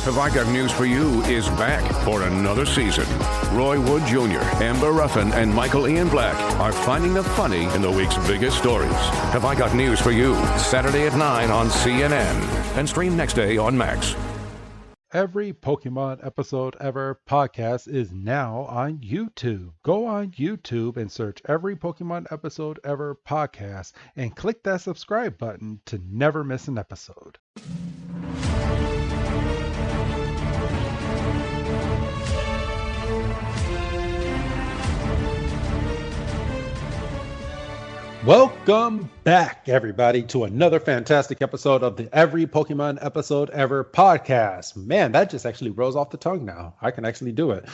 Have I Got News for You is back for another season. Roy Wood Jr., Amber Ruffin, and Michael Ian Black are finding the funny in the week's biggest stories. Have I Got News for You, Saturday at 9 on CNN, and stream next day on Max. Every Pokemon Episode Ever podcast is now on YouTube. Go on YouTube and search Every Pokemon Episode Ever podcast and click that subscribe button to never miss an episode. Welcome back, everybody, to another fantastic episode of the Every Pokemon Episode Ever podcast. Man, that just actually rolls off the tongue now. I can actually do it.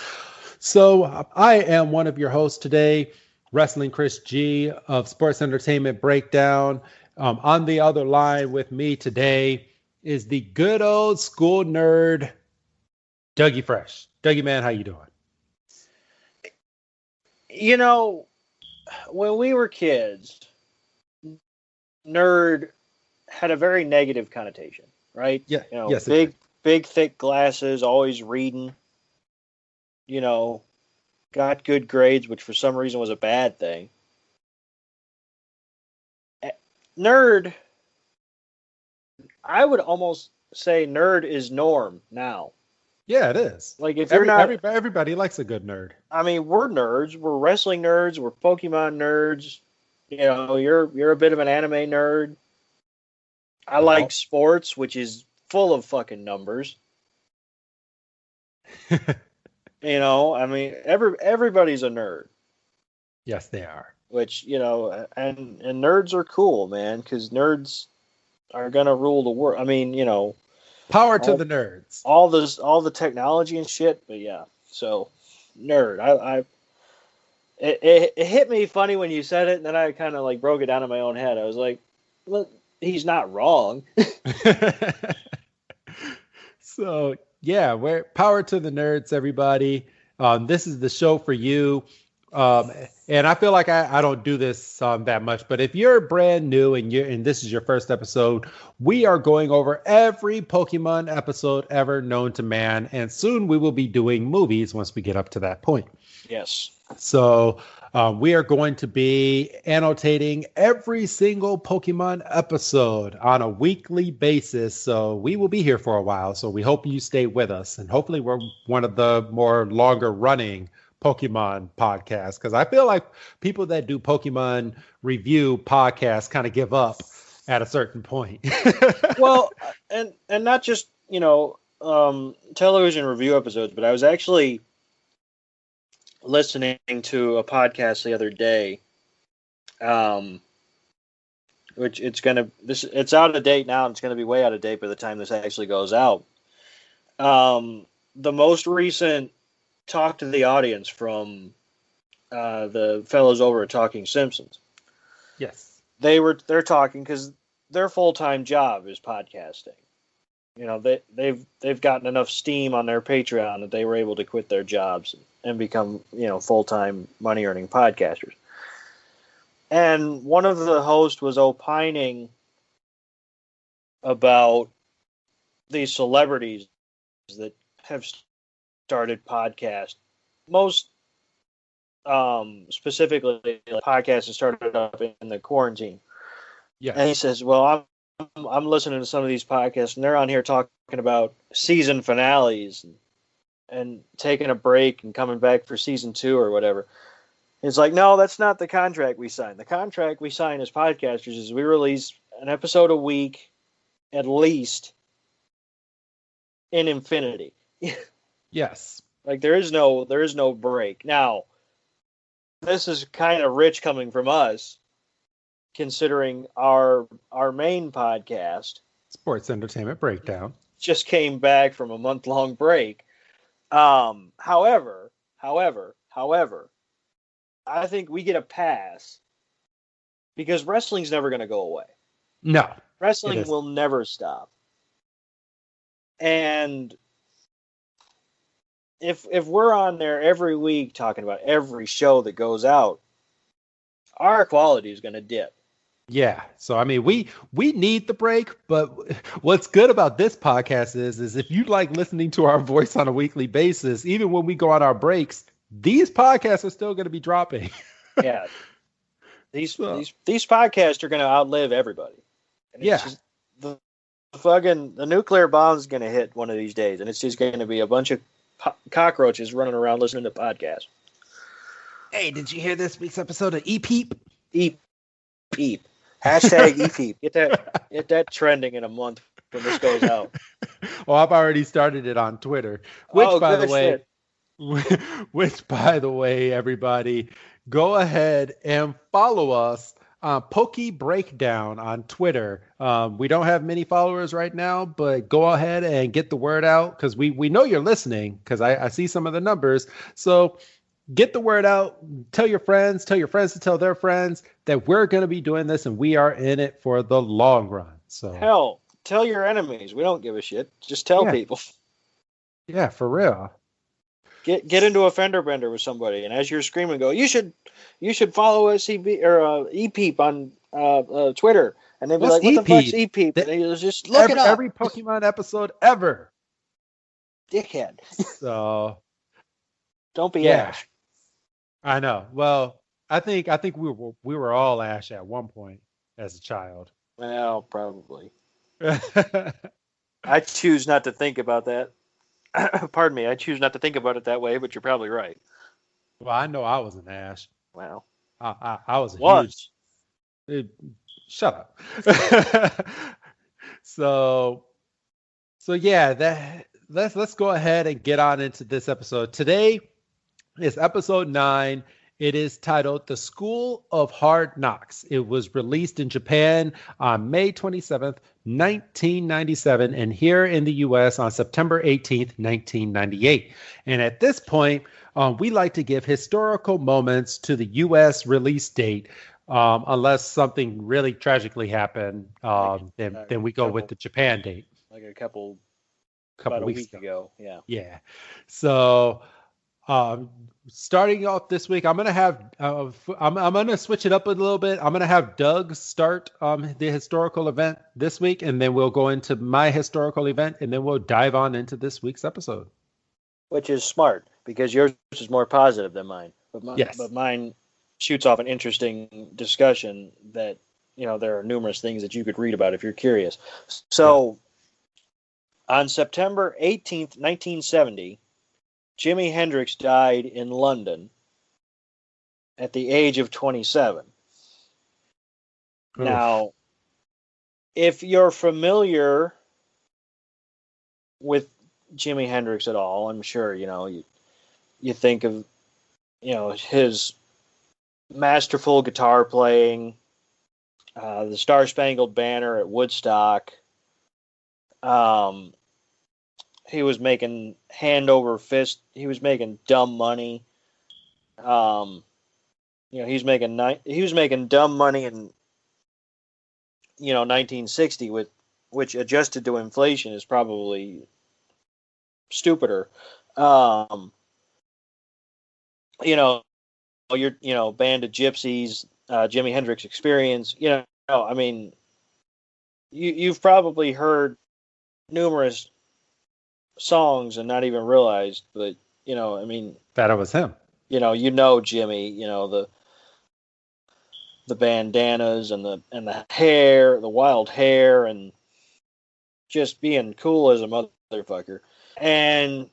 So I am one of your hosts today, Wrestling Chris G of Sports Entertainment Breakdown. On the other line with me today is the good old school nerd, Dougie Fresh. Dougie, man, how you doing? You know, when we were kids, nerd had a very negative connotation, right? Yeah. You know, yes. big, thick glasses, always reading. You know, got good grades, which for some reason was a bad thing. Nerd, I would almost say nerd is norm now. Yeah, it is. Like if you're not, everybody likes a good nerd. I mean, we're nerds. We're wrestling nerds. We're Pokemon nerds. You know, you're a bit of an anime nerd. I like sports, which is full of fucking numbers. You know, I mean, everybody's a nerd. Yes, they are. Which, you know, and nerds are cool, man, because nerds are gonna rule the world. I mean, you know, power to the nerds. All the technology and shit, but yeah. So, nerd. It hit me funny when you said it, and then I kind of like broke it down in my own head. I was like, "Look, he's not wrong." So yeah, we're power to the nerds, everybody. This is the show for you. And I feel like I don't do this that much, but if you're brand new and this is your first episode, we are going over every Pokemon episode ever known to man, and soon we will be doing movies once we get up to that point. Yes. So we are going to be annotating every single Pokemon episode on a weekly basis. So we will be here for a while. So we hope you stay with us, and hopefully we're one of the more longer running Pokemon podcasts, because I feel like people that do Pokemon review podcasts kind of give up at a certain point. Well, and not just, you know, television review episodes, but I was actually listening to a podcast the other day, which it's out of date now, and it's gonna be way out of date by the time this actually goes out. The most recent Talk to the Audience from the fellows over at Talking Simpsons. Yes, they're talking because their full-time job is podcasting. You know, they've gotten enough steam on their Patreon that they were able to quit their jobs and become, you know, full-time money-earning podcasters. And one of the hosts was opining about these celebrities that have started podcasts. Most specifically, podcasts that started up in the quarantine. Yeah. And he says, well, I'm listening to some of these podcasts, and they're on here talking about season finales and taking a break and coming back for season 2 or whatever. It's like, no, that's not the contract we signed. The contract we sign as podcasters is we release an episode a week, at least, in infinity. Yes. Like there is no break. Now, this is kind of rich coming from us, considering our main podcast, Sports Entertainment Breakdown, just came back from a month-long break. However, I think we get a pass because wrestling's never going to go away. No. Wrestling will never stop. And if we're on there every week talking about every show that goes out, our quality is going to dip. Yeah. So I mean, we need the break, but what's good about this podcast is if you like listening to our voice on a weekly basis, even when we go on our breaks, these podcasts are still going to be dropping. Yeah, these So, these podcasts are going to outlive everybody, and it's yeah. just the nuclear bomb's going to hit one of these days, and it's just going to be a bunch of cockroaches running around listening to podcasts. Hey, did you hear this week's episode of E-Peep? E-Peep. Hashtag E-Peep. Get that trending in a month when this goes out. Well, I've already started it on Twitter, which by the way, shit. which by the way, everybody, go ahead and follow us on Poke Breakdown on Twitter. We don't have many followers right now, but go ahead and get the word out because we know you're listening because I see some of the numbers. So get the word out. Tell your friends to tell their friends that we're going to be doing this and we are in it for the long run. So hell, tell your enemies. We don't give a shit. Just tell people. Yeah, for real. Get into a fender bender with somebody, and as you're screaming, go. You should follow SCB or E-Peep on Twitter, and they'll be like, "What the fuck's E-Peep?" And they just look it up. Every Pokemon episode ever, dickhead. So don't be Ash. I know. Well, I think we were all Ash at one point as a child. Well, probably. I choose not to think about that. Pardon me. I choose not to think about it that way, but you're probably right. Well, I know I was an Ash. Wow. I was a huge. Shut up. So yeah, let's go ahead and get on into this episode. Today is episode 9. It is titled The School of Hard Knocks. It was released in Japan on May 27th, 1997, and here in the U.S. on September 18th, 1998. And at this point, we like to give historical moments to the U.S. release date, unless something really tragically happened. Then we go with the Japan date. Like a couple weeks ago. Yeah. Yeah. So. Starting off this week, I'm gonna switch it up a little bit. I'm gonna have Doug start the historical event this week, and then we'll go into my historical event, and then we'll dive on into this week's episode. Which is smart because yours is more positive than mine. But mine shoots off an interesting discussion that there are numerous things that you could read about if you're curious. So, on September 18th, 1970. Jimi Hendrix died in London at the age of 27. Oof. Now, if you're familiar with Jimi Hendrix at all, I'm sure you think of his masterful guitar playing, the Star Spangled Banner at Woodstock. He was making hand over fist. He was making dumb money. He was making dumb money in 1960, which adjusted to inflation is probably stupider. Band of Gypsies, Jimi Hendrix Experience. I mean, you've probably heard numerous songs and not even realized, but that it was him. Jimmy, the bandanas and the hair, the wild hair, and just being cool as a motherfucker. And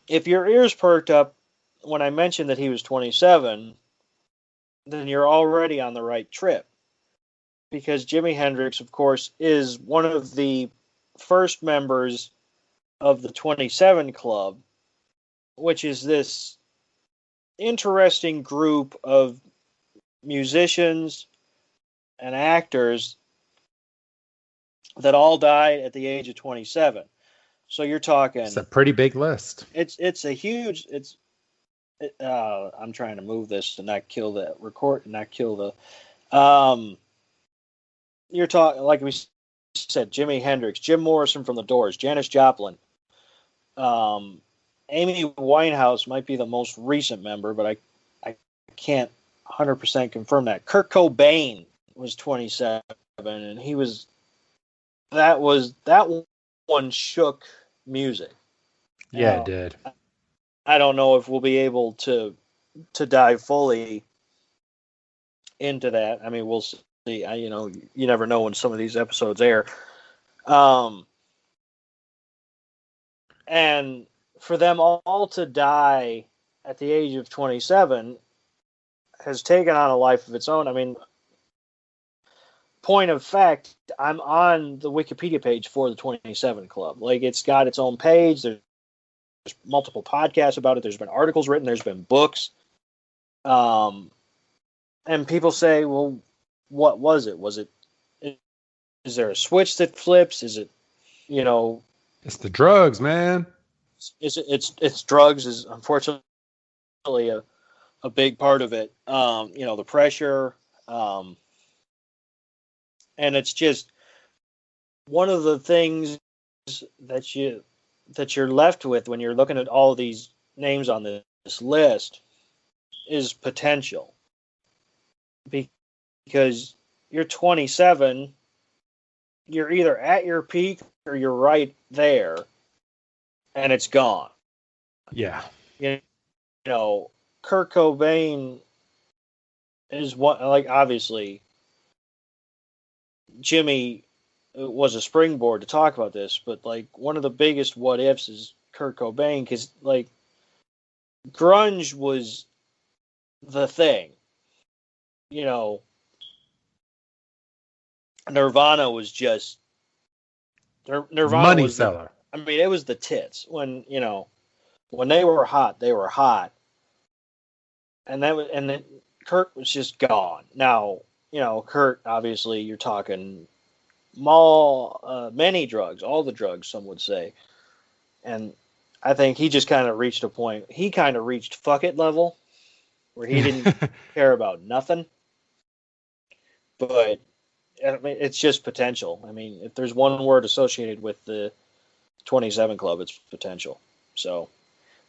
if your ears perked up when I mentioned that he was 27, then you're already on the right trip, because Jimi Hendrix, of course, is one of the first members of the 27 Club, which is this interesting group of musicians and actors that all died at the age of 27. So you're talking. It's a pretty big list. It's a huge. I'm trying to move this to not kill the record, not kill the. You're talking, like we said, Jimi Hendrix, Jim Morrison from the Doors, Janis Joplin. Amy Winehouse might be the most recent member, but I can't 100% confirm that. Kurt Cobain was 27, and that one shook music. Yeah, it did. I don't know if we'll be able to dive fully into that. I mean, we'll see. You never know when some of these episodes air. And for them all to die at the age of 27 has taken on a life of its own. I mean, point of fact, I'm on the Wikipedia page for the 27 Club. Like, it's got its own page. There's multiple podcasts about it. There's been articles written. There's been books. And people say, well, what was it? Is there a switch that flips? Is it, It's the drugs, man. It's drugs is unfortunately a big part of it. The pressure, and it's just one of the things that you're left with when you're looking at all of these names on this list is potential. Because you're 27, you're either at your peak or you're right there, and it's gone. Yeah. Kurt Cobain is one, like, obviously Jimmy was a springboard to talk about this, but like one of the biggest what ifs is Kurt Cobain, because like grunge was the thing. Nirvana was just Nirvana money was seller. It was the tits when they were hot, they were hot, and then Kurt was just gone. Now Kurt, obviously you're talking many drugs, all the drugs, some would say, and I think he just kind of reached a point. He kind of reached fuck it level where he didn't care about nothing. But it's just potential. I mean, if there's one word associated with the 27 Club, it's potential. So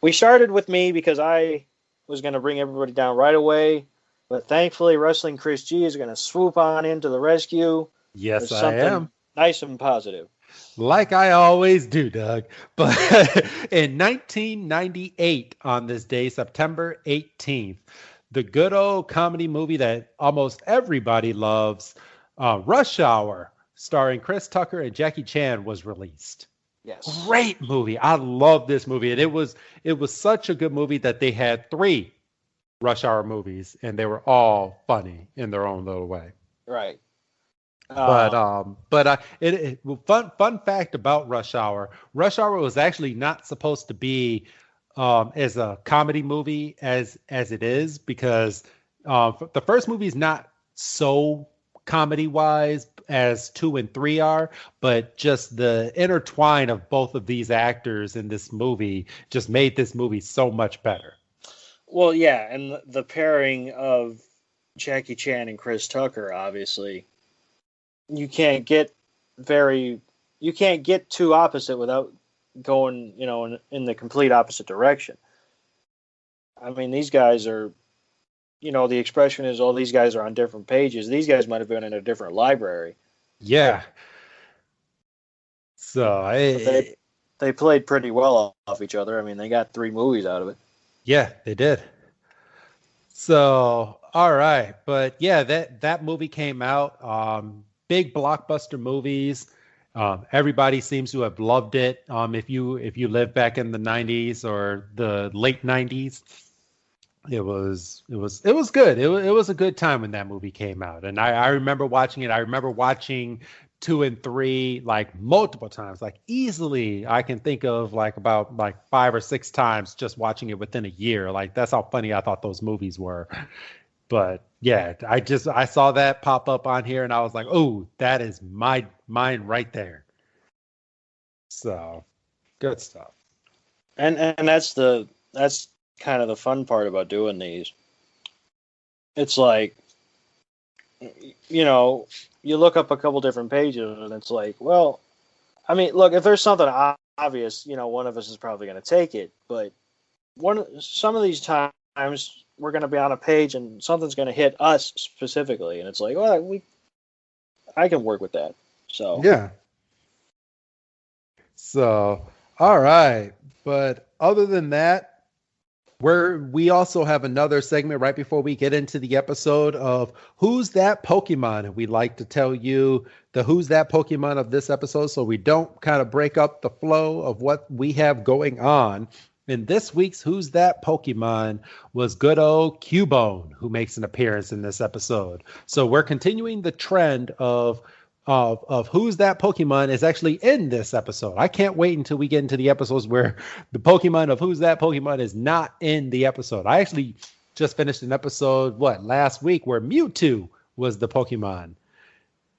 we started with me because I was going to bring everybody down right away. But thankfully, Wrestling Chris G is going to swoop on into the rescue. Yes, I am. Nice and positive. Like I always do, Doug. But in 1998, on this day, September 18th, the good old comedy movie that almost everybody loves, Rush Hour, starring Chris Tucker and Jackie Chan, was released. Yes. Great movie. I love this movie. And it was such a good movie that they had 3 Rush Hour movies, and they were all funny in their own little way. Right. Fun fact about Rush Hour. Rush Hour was actually not supposed to be as a comedy movie as it is, because the first movie is not so comedy wise as 2 and 3 are, but just the intertwine of both of these actors in this movie just made this movie so much better. Well, yeah, and the pairing of Jackie Chan and Chris Tucker, obviously, you can't get too opposite without going, in the complete opposite direction. I mean, these guys are, the expression is, oh, these guys are on different pages. These guys might have been in a different library. Yeah. So they played pretty well off each other. I mean, they got 3 movies out of it. Yeah, they did. So, all right. But yeah, that movie came out. Big blockbuster movies. Everybody seems to have loved it. If you live back in the 90s or the late 90s, it was good. It was a good time when that movie came out. And I remember watching it. I remember watching 2 and 3 like multiple times, like easily I can think of like about like 5 or 6 times just watching it within a year. Like, that's how funny I thought those movies were. But yeah, I saw that pop up on here and I was like, oh, that is mine right there. So good stuff. And that's kind of the fun part about doing these. It's like, you look up a couple different pages and it's like, well, I mean, look, if there's something obvious, one of us is probably going to take it. But some of these times we're going to be on a page and something's going to hit us specifically. And it's like, well, I can work with that. So Yeah. So, all right. But other than that, we also have another segment right before we get into the episode of Who's That Pokemon? And we like to tell you the Who's That Pokemon of this episode so we don't kind of break up the flow of what we have going on. And this week's Who's That Pokemon was good old Cubone, who makes an appearance in this episode. So we're continuing the trend of Who's That Pokemon is actually in this episode. I can't wait until we get into the episodes where the Pokemon of Who's That Pokemon is not in the episode. I actually just finished an episode, last week where Mewtwo was the Pokemon.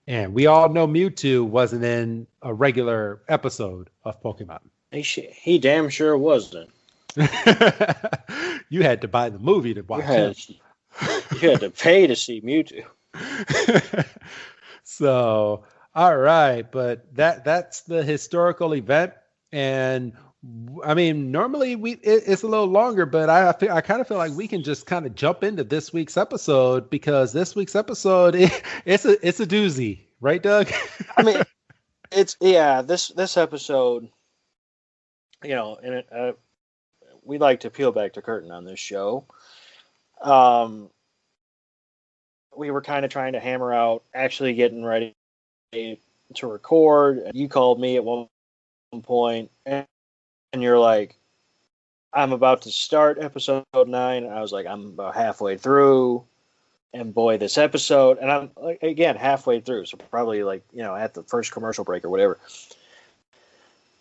And we all know Mewtwo wasn't in a regular episode of Pokemon. he damn sure wasn't. You had to buy the movie to watch it. You had to pay to see Mewtwo. So, all right, but that's the historical event, and I mean, normally it's a little longer, but I kind of feel like we can just kind of jump into this week's episode because this week's episode it's a doozy, right, Doug? I mean, this episode, and we like to peel back the curtain on this show. We were kind of trying to hammer out actually getting ready to record. You called me at one point, and you're like, I'm about to start episode 9. I was like, I'm about halfway through. And boy, this episode, and I'm again halfway through, so probably at the first commercial break or whatever.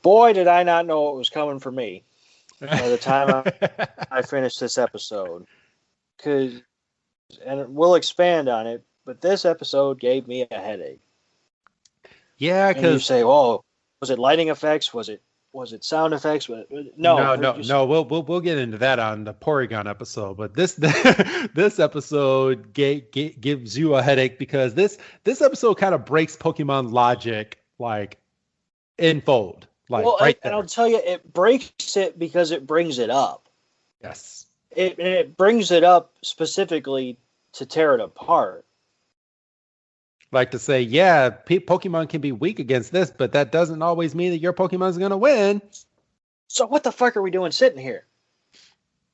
Boy, did I not know what was coming for me by the time I finished this episode. And we'll expand on it, but this episode gave me a headache. Yeah, because you say, "Oh, was it lighting effects? Was it sound effects?" No. We'll get into that on the Porygon episode. But this episode gives you a headache because this episode kind of breaks Pokemon logic in fold. Right and I'll tell you, it breaks it because it brings it up. Yes. It brings it up specifically to tear it apart. Like to say, yeah, Pokemon can be weak against this, but that doesn't always mean that your Pokemon's going to win. So what the fuck are we doing sitting here?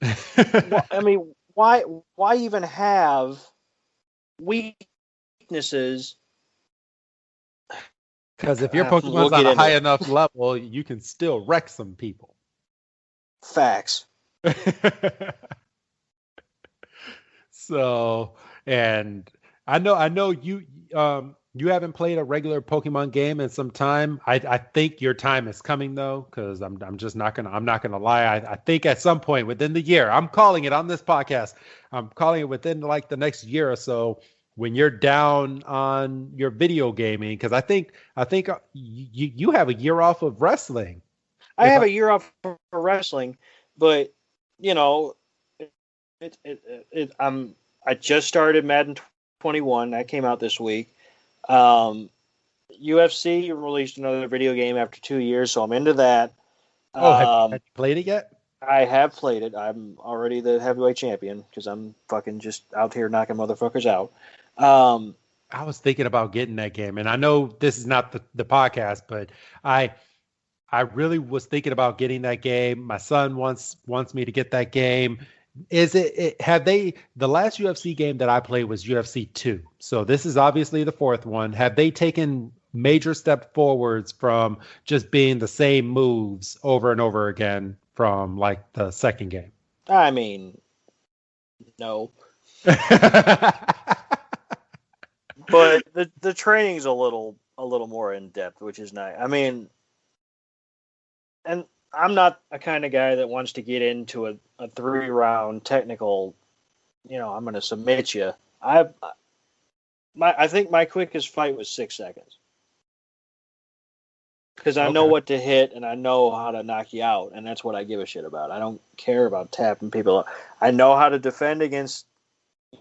I mean, why even have weaknesses? Because if your Pokemon's on a high enough level, you can still wreck some people. Facts. So, and I know you haven't played a regular Pokemon game in some time. I think your time is coming though, because I'm not gonna lie. I think at some point within the year, I'm calling it on this podcast. I'm calling it within the next year or so when you're down on your video gaming, because I think you have a year off of wrestling. I have a year off for wrestling, but I just started Madden 21. That came out this week. UFC released another video game after 2 years, so I'm into that. Have you played it yet? I have played it. I'm already the heavyweight champion because I'm fucking just out here knocking motherfuckers out. I was thinking about getting that game, and I know this is not the podcast, but I really was thinking about getting that game. My son wants me to get that game. The last UFC game that I played was UFC 2. So this is obviously the 4th one. Have they taken major step forwards from just being the same moves over and over again from the second game? I mean, no. But the training's a little more in depth, which is nice. I mean, and I'm not a kind of guy that wants to get into a 3-round technical, I'm going to submit you. I think my quickest fight was 6 seconds. Because I know what to hit and I know how to knock you out, and that's what I give a shit about. I don't care about tapping people. I know how to defend against,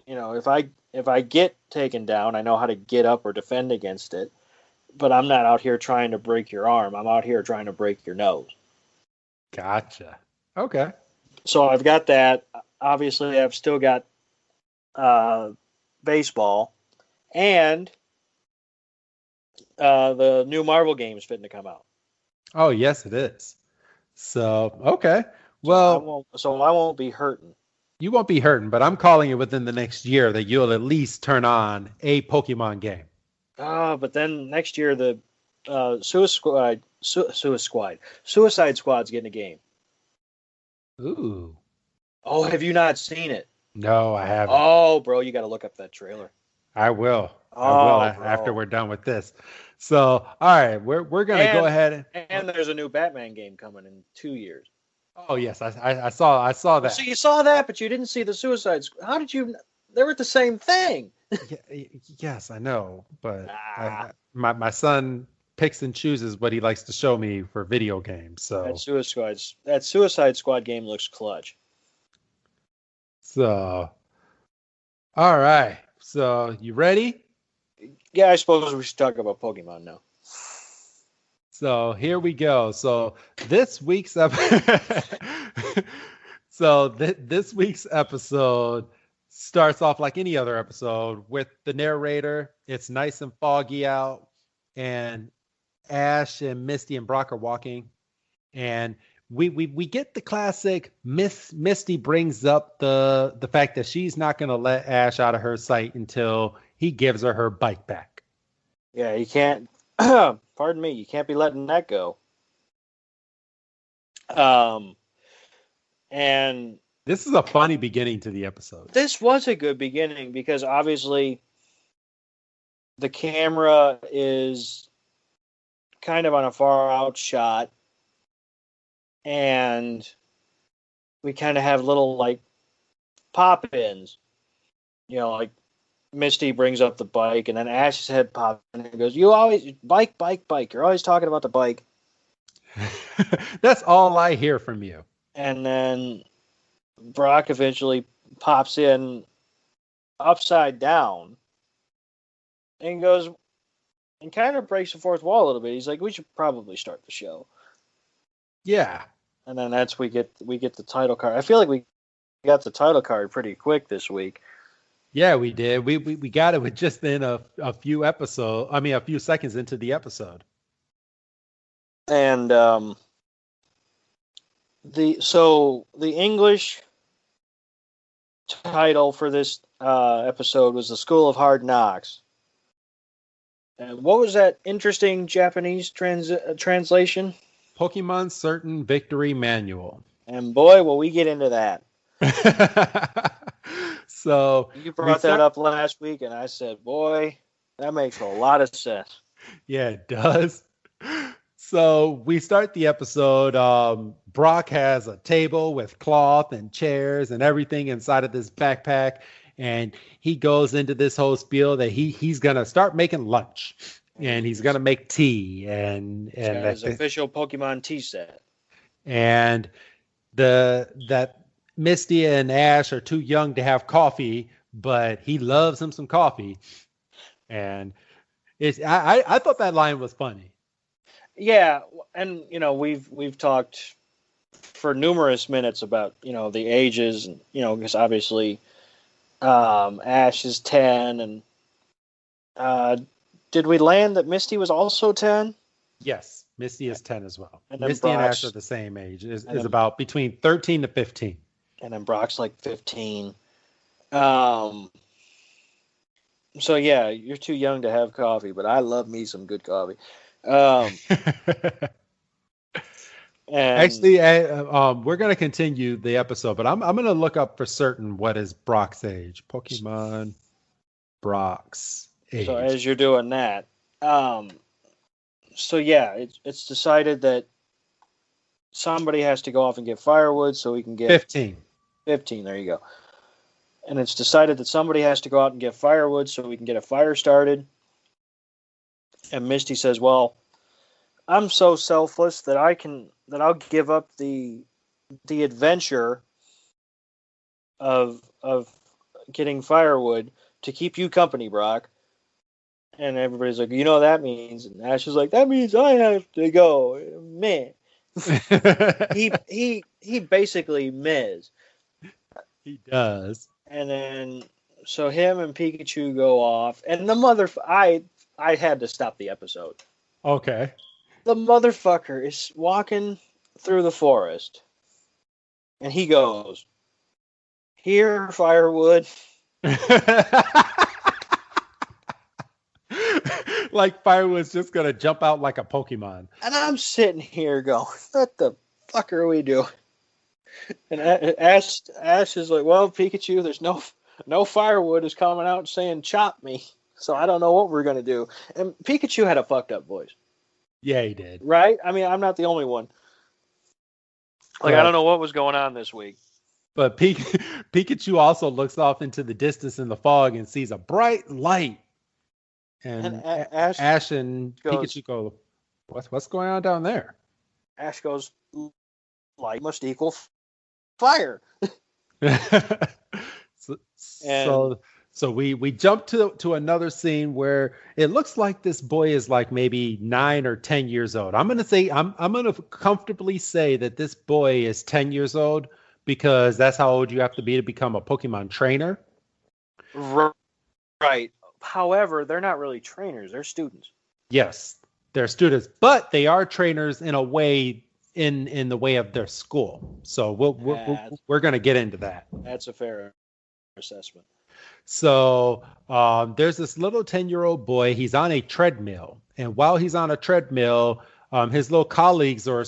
if I get taken down, I know how to get up or defend against it. But I'm not out here trying to break your arm. I'm out here trying to break your nose. Gotcha. Okay. So I've got that. Obviously, I've still got baseball. And the new Marvel game is fitting to come out. Oh, yes, it is. So, okay. So I Well, won't. So I won't be hurting. you won't be hurting, but I'm calling it within the next year that you'll at least turn on a Pokemon game. But then next year the Suicide Squad's getting a game. Ooh. Oh, have you not seen it? No, I haven't. Oh, bro, you got to look up that trailer. I will. Oh, After bro. we're done with this. So, all right, we're gonna go ahead and there's a new Batman game coming in 2 years. Oh yes, I saw that. So you saw that, but you didn't see the Suicide Squad. How did you? They were the same thing. Yes, I know, but my son picks and chooses what he likes to show me for video games. So that Suicide Squad game looks clutch. So, all right. So you ready? Yeah, I suppose we should talk about Pokemon now. So here we go. So this week's this week's episode starts off like any other episode with the narrator. It's nice and foggy out, and Ash and Misty and Brock are walking, and we get the classic Misty brings up the fact that she's not going to let Ash out of her sight until he gives her bike back. Yeah, you can't. Pardon me, you can't be letting that go. And this is a funny beginning to the episode. This was a good beginning because obviously the camera is kind of on a far out shot, and we kind of have little like pop-ins, you know, like Misty brings up the bike, and then Ash's head pops in and goes, "You always bike. You're always talking about the bike." That's all I hear from you. And then Brock eventually pops in upside down and goes and kind of breaks the fourth wall a little bit. He's like, "We should probably start the show." Yeah. And then we get the title card. I feel like we got the title card pretty quick this week. Yeah, we did. We got it with just in a few seconds into the episode. And the English title for this episode was The School of Hard Knocks. And what was that interesting Japanese translation? Pokemon Certain Victory Manual. And boy, will we get into that. So you brought that up last week, and I said, boy, that makes a lot of sense. Yeah, it does. So we start the episode. Brock has a table with cloth and chairs and everything inside of this backpack, and he goes into this whole spiel that he's gonna start making lunch, and he's gonna make tea, and his official Pokemon tea set, and that Misty and Ash are too young to have coffee, but he loves him some coffee, and I thought that line was funny. Yeah, and you know we've talked for numerous minutes about the ages, and because obviously Ash is 10, and did we land that Misty was also 10? Yes, Misty is 10 as well. And Misty and Ash are the same age. Is about between 13 to 15. And then Brock's like 15. So yeah, you're too young to have coffee, but I love me some good coffee. Actually, we're going to continue the episode, but I'm going to look up for certain what is Brock's age. Pokemon Brock's age. So as you're doing that, so yeah, it's decided that somebody has to go off and get firewood so we can get 15. 15, there you go. And it's decided that somebody has to go out and get firewood so we can get a fire started. And Misty says, "Well, I'm so selfless that I'll give up the adventure of getting firewood to keep you company, Brock." And everybody's like, "You know what that means?" And Ash is like, "That means I have to go." Man. he basically miss. He does. And then so him and Pikachu go off, and the I had to stop the episode. Okay. The motherfucker is walking through the forest, and he goes, "Here, firewood." Like firewood's just gonna jump out like a Pokemon. And I'm sitting here going, "What the fuck are we doing?" And Ash is like, "Well, Pikachu, there's no firewood is coming out saying chop me, so I don't know what we're gonna do." And Pikachu had a fucked up voice, Yeah, he did. right? I mean, I'm not the only one. Like, I don't know what was going on this week. But Pikachu also looks off into the distance in the fog and sees a bright light. And Ash and Pikachu go, what's going on down there? Ash goes, "Light must equal fire." So we jump to another scene where it looks like this boy is like maybe 9 or 10 years old. I'm gonna comfortably say that this boy is 10 years old, because that's how old you have to be to become a Pokemon trainer. Right. However, they're not really trainers; they're students. Yes, they're students, but they are trainers in a way, in the way of their school. So we're going to get into that. That's a fair assessment. So there's this little 10-year-old boy. He's on a treadmill, and while he's on a treadmill, his little colleagues or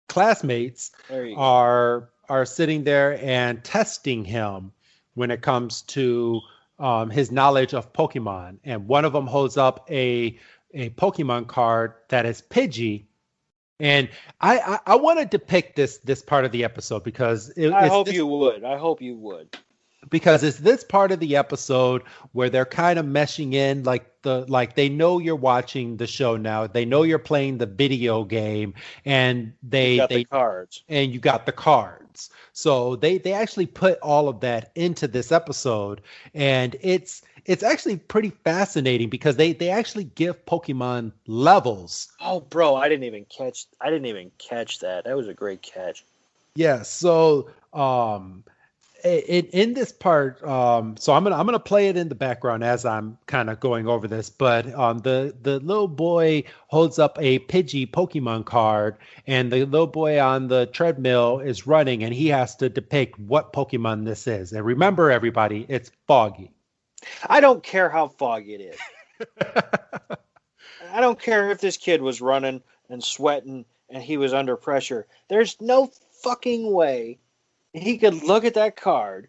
classmates are sitting there and testing him when it comes to his knowledge of Pokemon. And one of them holds up a Pokemon card that is Pidgey. And I want to depict this part of the episode because I hope you would. Because it's this part of the episode where they're kind of meshing in, like they know you're watching the show now. They know you're playing the video game, and they got the cards. And you got the cards. So they actually put all of that into this episode, and it's actually pretty fascinating because they actually give Pokemon levels. Oh, bro, I didn't even catch that. That was a great catch. Yeah. So in this part, so I'm gonna play it in the background as I'm kind of going over this. But the little boy holds up a Pidgey Pokemon card, and the little boy on the treadmill is running, and he has to depict what Pokemon this is. And remember, everybody, it's foggy. I don't care how foggy it is. I don't care if this kid was running and sweating and he was under pressure. There's no fucking way he could look at that card,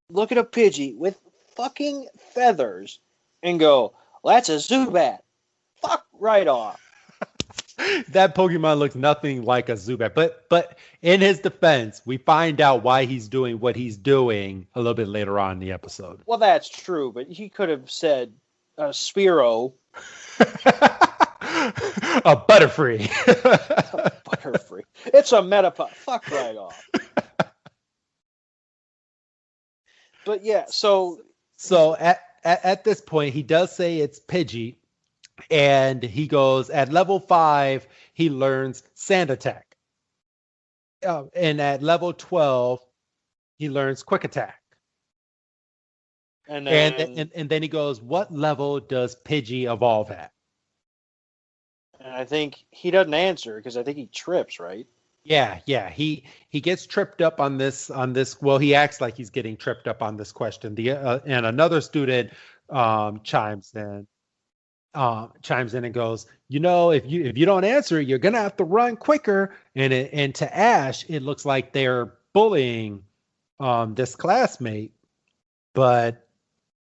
look at a Pidgey with fucking feathers, and go, "That's a Zubat." Fuck right off. That Pokemon looks nothing like a Zubat. But in his defense, we find out why he's doing what he's doing a little bit later on in the episode. Well, that's true, but he could have said Spearow. A Butterfree. A Butterfree. It's a Metapod. Fuck right off. But yeah, so at this point, he does say it's Pidgey, and he goes, at level 5, he learns Sand Attack. And at level 12, he learns Quick Attack. And then he goes, what level does Pidgey evolve at? And I think he doesn't answer because I think he trips, right? Yeah. He gets tripped up on this. Well, he acts like he's getting tripped up on this question. And another student chimes in and goes, if you don't answer, you're gonna have to run quicker. And to Ash, it looks like they're bullying this classmate, but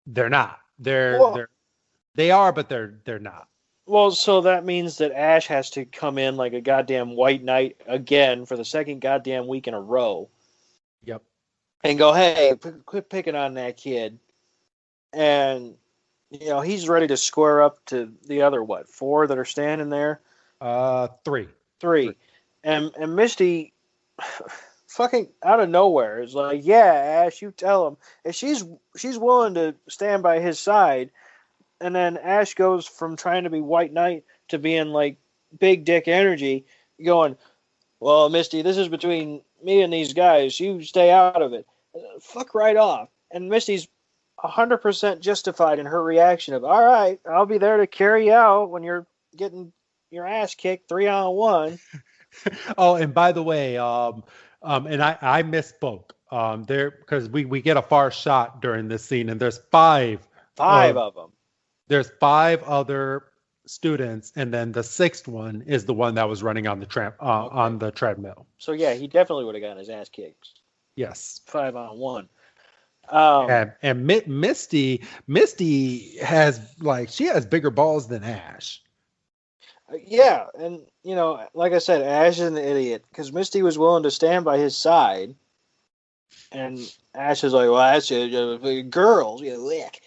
they're not. They are, but they're not. Well, so that means that Ash has to come in like a goddamn white knight again for the second goddamn week in a row. Yep. And go, "Hey, quit picking on that kid." And, he's ready to square up to the other, 4 that are standing there? 3. And Misty, fucking out of nowhere, is like, "Yeah, Ash, you tell him." And she's willing to stand by his side. And then Ash goes from trying to be White Knight to being like big dick energy, going, "Well, Misty, this is between me and these guys. You stay out of it." Fuck right off. And Misty's 100% justified in her reaction of, all right, I'll be there to carry you out when you're getting your ass kicked 3-on-1. Oh, and by the way, and I misspoke. There because we get a far shot during this scene, and there's five Of them. There's five other students, and then the sixth one is the one that was running on the on the treadmill. So yeah, he definitely would have gotten his ass kicked. Yes. 5-on-1. And Misty has she has bigger balls than Ash. Yeah, and like I said, Ash is an idiot because Misty was willing to stand by his side, and Ash is like, "Well, that's girls, lick,"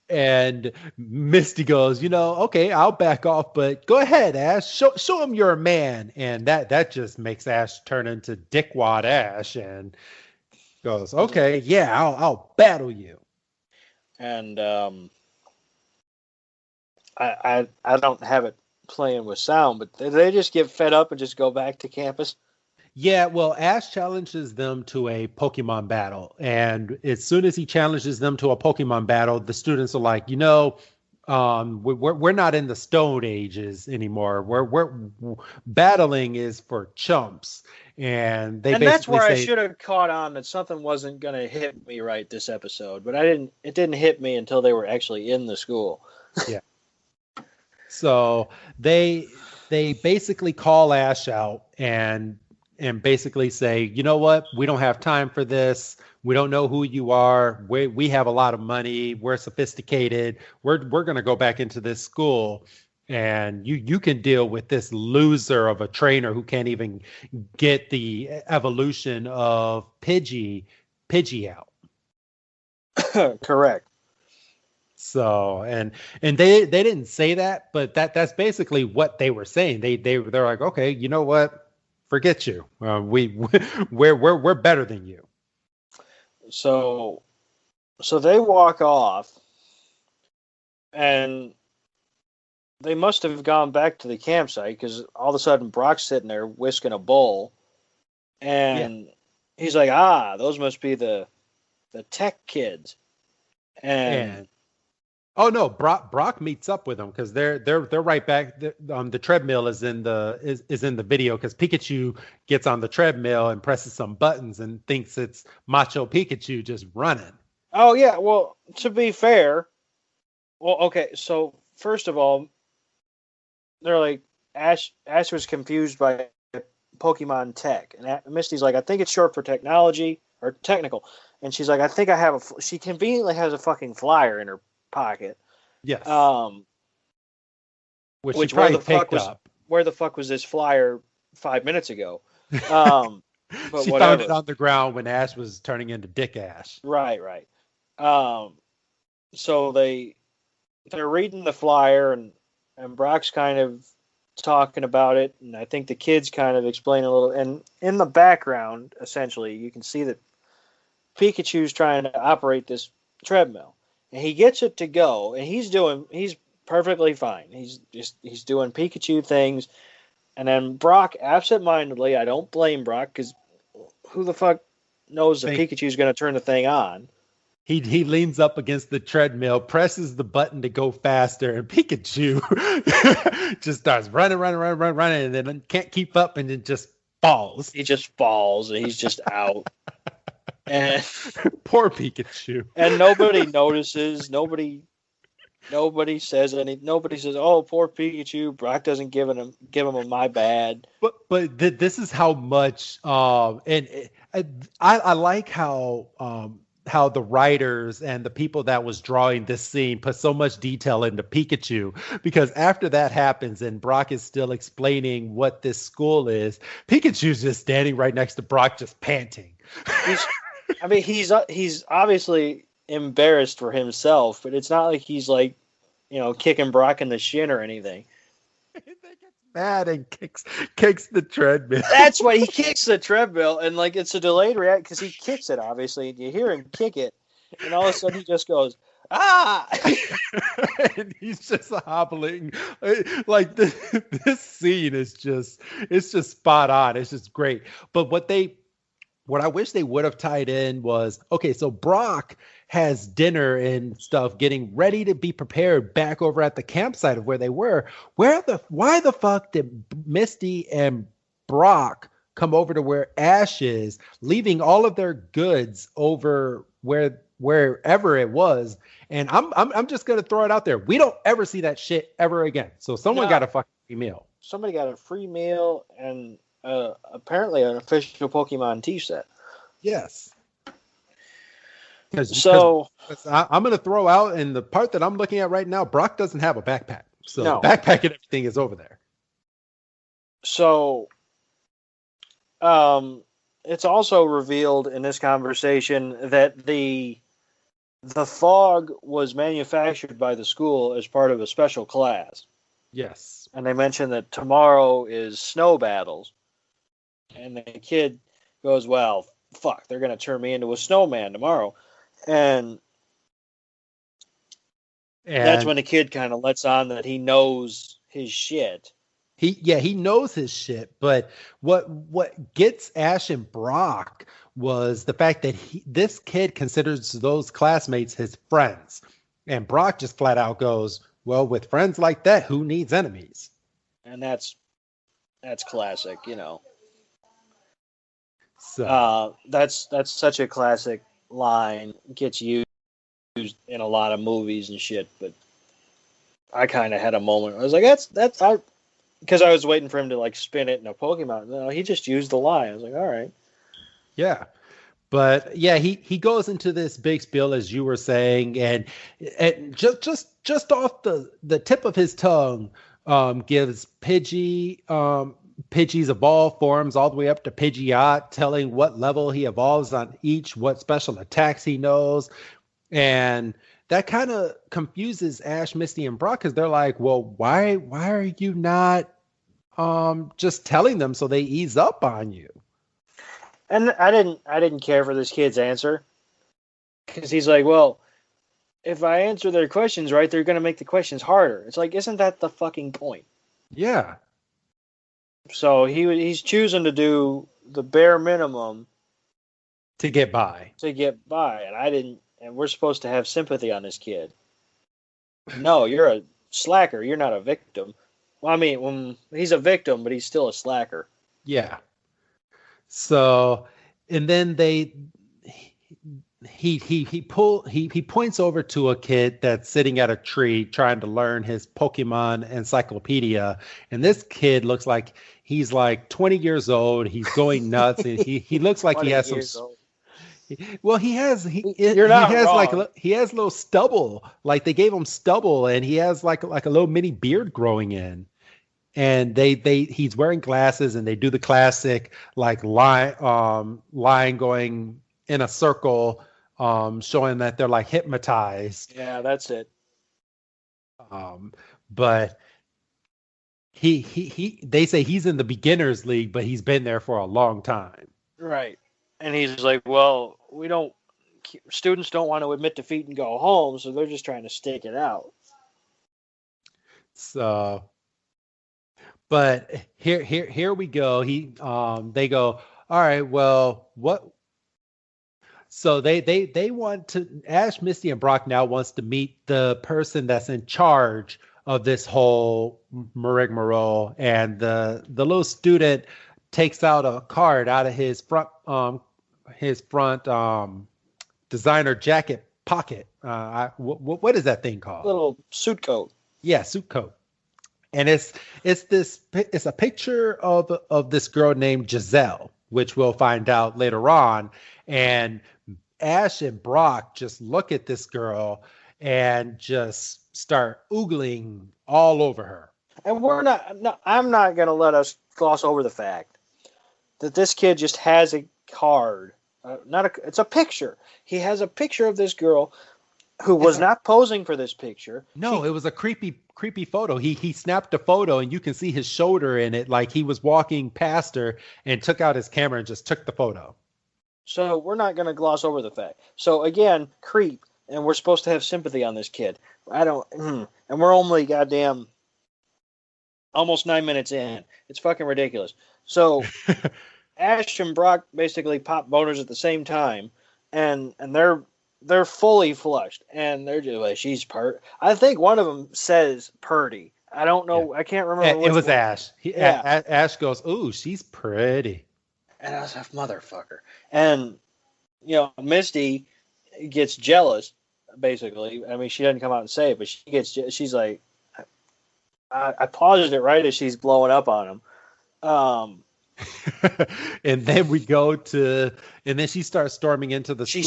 And Misty goes, okay, I'll back off, but go ahead, Ash. Show him you're a man. And that just makes Ash turn into Dickwad Ash and goes, okay, yeah, I'll battle you. And I don't have it playing with sound, but did they just get fed up and just go back to campus? Yeah, well, Ash challenges them to a Pokemon battle, and as soon as he challenges them to a Pokemon battle, the students are like, we're not in the Stone Ages anymore. We're battling is for chumps, and that's where I should have caught on that something wasn't going to hit me right this episode, but it didn't hit me until they were actually in the school. Yeah. So they basically call Ash out and basically say, you know what, we don't have time for this. We don't know who you are. We have a lot of money. We're sophisticated. We're going to go back into this school, and you can deal with this loser of a trainer who can't even get the evolution of Pidgey out. Correct. So and they didn't say that, but that's basically what they were saying. They're like, okay, you know what? Forget you. We're better than you. So they walk off, and they must have gone back to the campsite because all of a sudden Brock's sitting there whisking a bowl, and he's like, those must be the tech kids, and oh no, Brock meets up with them because they're right back. The treadmill is in the video because Pikachu gets on the treadmill and presses some buttons and thinks it's Macho Pikachu just running. Oh yeah, well, to be fair, okay, so first of all, they're like Ash was confused by Pokemon tech, and Misty's like, I think it's short for technology or technical, and she's like, I think I have she conveniently has a fucking flyer in her pocket. Yes. Which where the fuck was this flyer 5 minutes ago? But she whatever. Found it on the ground when Ash was turning into Dick Ash. Right. So they're reading the flyer, and Brock's kind of talking about it, and I think the kids kind of explain a little. And in the background, essentially, you can see that Pikachu's trying to operate this treadmill. And he gets it to go, and he's perfectly fine. He's doing Pikachu things, and then Brock absentmindedly, I don't blame Brock because who the fuck knows that Pikachu's going to turn the thing on? He leans up against the treadmill, presses the button to go faster, and Pikachu just starts running, and then can't keep up, and then just falls. He just falls, and he's just out. And poor Pikachu. And nobody notices. Nobody says anything. Nobody says, "Oh, poor Pikachu." Brock doesn't give him a my bad. But this is how much. I like how the writers and the people that was drawing this scene put so much detail into Pikachu, because after that happens and Brock is still explaining what this school is, Pikachu's just standing right next to Brock, just panting. He's obviously embarrassed for himself, but it's not like he's like, kicking Brock in the shin or anything. He gets mad and kicks the treadmill. That's why he kicks the treadmill, and like it's a delayed react because he kicks it obviously, and you hear him kick it, and all of a sudden he just goes, ah! And he's just hobbling. Like this scene is it's just spot on. It's just great. But what they what I wish they would have tied in was, okay, so Brock has dinner and stuff, getting ready to be prepared back over at the campsite of where they were. Why the fuck did Misty and Brock come over to where Ash is, leaving all of their goods over wherever it was? And I'm just gonna throw it out there. We don't ever see that shit ever again. So someone got a fucking free meal. Somebody got a free meal and apparently an official Pokemon tea set. Yes. So I'm going to throw out, and the part that I'm looking at right now, Brock doesn't have a backpack. So the backpack and everything is over there. So it's also revealed in this conversation that the fog was manufactured by the school as part of a special class. Yes. And they mentioned that tomorrow is snow battles. And the kid goes, well, fuck, they're going to turn me into a snowman tomorrow. And that's when the kid kind of lets on that he knows his shit. He knows his shit, but what gets Ash and Brock was the fact that this kid considers those classmates his friends. And Brock just flat out goes, well, with friends like that, who needs enemies? And that's classic, you know. So that's such a classic line. Gets used in a lot of movies and shit, but I kind of had a moment. I was like, because I was waiting for him to like spin it in a Pokemon. No, he just used the line. I was like, all right. Yeah. But yeah, he goes into this big spiel, as you were saying, and just off the tip of his tongue, gives Pidgey's evolved forms all the way up to Pidgeot, telling what level he evolves on each, what special attacks he knows. And that kind of confuses Ash, Misty, and Brock, because they're like, well, why are you not just telling them so they ease up on you? And I didn't care for this kid's answer, because he's like, well, if I answer their questions right, they're going to make the questions harder. It's like, isn't that the fucking point? Yeah. So he's choosing to do the bare minimum to get by. And I didn't. And we're supposed to have sympathy on this kid. No, you're a slacker. You're not a victim. Well, I mean, when he's a victim, but he's still a slacker. Yeah. So, and then he points over to a kid that's sitting at a tree trying to learn his Pokemon encyclopedia, and this kid looks like he's like 20 years old. He's going nuts, and he looks like he has some. Old. Well, he has little stubble. Like they gave him stubble, and he has like a little mini beard growing in. And he's wearing glasses, and they do the classic like line going in a circle, showing that they're like hypnotized. Yeah, that's it. But they say he's in the beginners league, but he's been there for a long time. Right. And he's like, well, students don't want to admit defeat and go home, so they're just trying to stick it out. So, but here we go. They go, all right, well, what? So they want to, Ash, Misty, and Brock now wants to meet the person that's in charge of this whole rigmarole, and the little student takes out a card out of his front designer jacket pocket. What is that thing called? Little suit coat. Yeah, suit coat. And it's a picture of this girl named Giselle, which we'll find out later on. And Ash and Brock just look at this girl and just start oogling all over her. And I'm not going to let us gloss over the fact that this kid just has a card. It's a picture. He has a picture of this girl who was not posing for this picture. No, it was a creepy photo. He snapped a photo, and you can see his shoulder in it, like he was walking past her and took out his camera and just took the photo. So we're not going to gloss over the fact. So again, creep, and we're supposed to have sympathy on this kid. And we're only goddamn almost 9 minutes in. It's fucking ridiculous. So Ash and Brock basically pop boners at the same time, and they're fully flushed, and they're just like, she's I think one of them says Purdy. I don't know. Yeah. I can't remember which It was one. Ash. Ash goes, "Ooh, she's pretty." And I was like, motherfucker. And Misty gets jealous. Basically, I mean, she doesn't come out and say it, but she's like, I paused it right as she's blowing up on him. And then we go to, and then she starts storming into the school.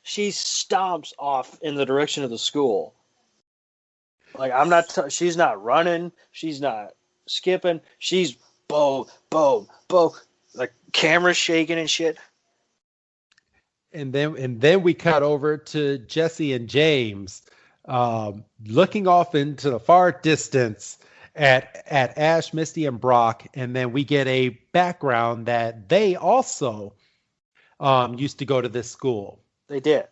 She stomps off in the direction of the school. Like, she's not running. She's not skipping. She's boom, boom, boom. Like, camera shaking and shit. And then we cut over to Jesse and James looking off into the far distance at Ash, Misty, and Brock. And then we get a background that they also used to go to this school. They did.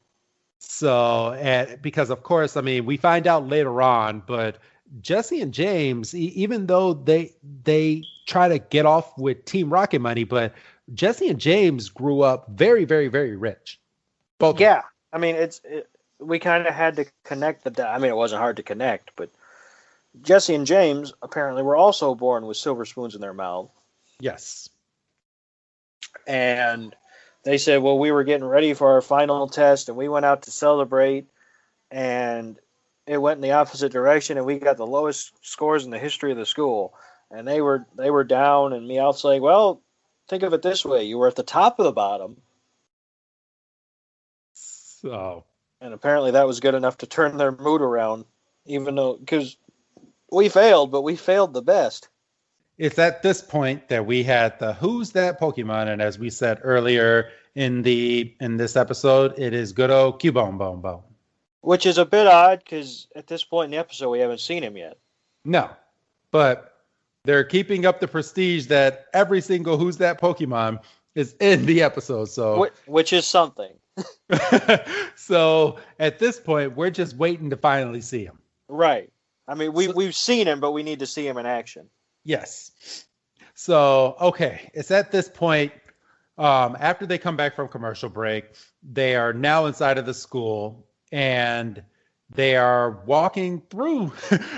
So, because of course, I mean, we find out later on, but Jesse and James, even though they try to get off with Team Rocket money, but Jesse and James grew up very, very, very rich. Both. Yeah. I mean, we kind of had to connect the dots. I mean, it wasn't hard to connect, but Jesse and James apparently were also born with silver spoons in their mouth. Yes. And they said, well, we were getting ready for our final test, and we went out to celebrate, and it went in the opposite direction, and we got the lowest scores in the history of the school. And they were down, and Meowth's like, well, think of it this way. You were at the top of the bottom. So. And apparently that was good enough to turn their mood around, because we failed, but we failed the best. It's at this point that we had the Who's That Pokemon, and as we said earlier in this episode, it is good old Cubone Bone Bone. Which is a bit odd, because at this point in the episode, we haven't seen him yet. No, but they're keeping up the prestige that every single Who's That Pokemon is in the episode. So, which is something. So at this point, we're just waiting to finally see him. Right. I mean, we've seen him, but we need to see him in action. Yes. So, okay. It's at this point, after they come back from commercial break, they are now inside of the school, and they are walking through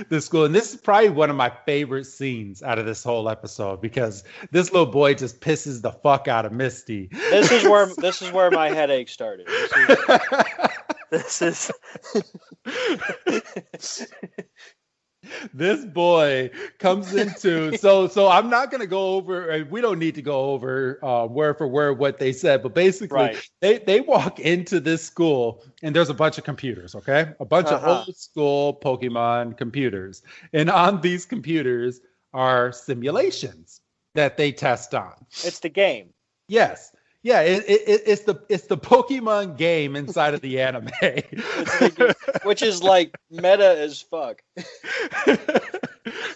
the school. And this is probably one of my favorite scenes out of this whole episode, because this little boy just pisses the fuck out of Misty. This is where my headache started. This is This boy comes into so I'm not going to go over, we don't need to go over word for word what they said, but basically they walk into this school and there's a bunch of computers, okay? A bunch of old school Pokemon computers. And on these computers are simulations that they test on. It's the game. Yes. Yeah, it's the Pokemon game inside of the anime, which is like meta as fuck.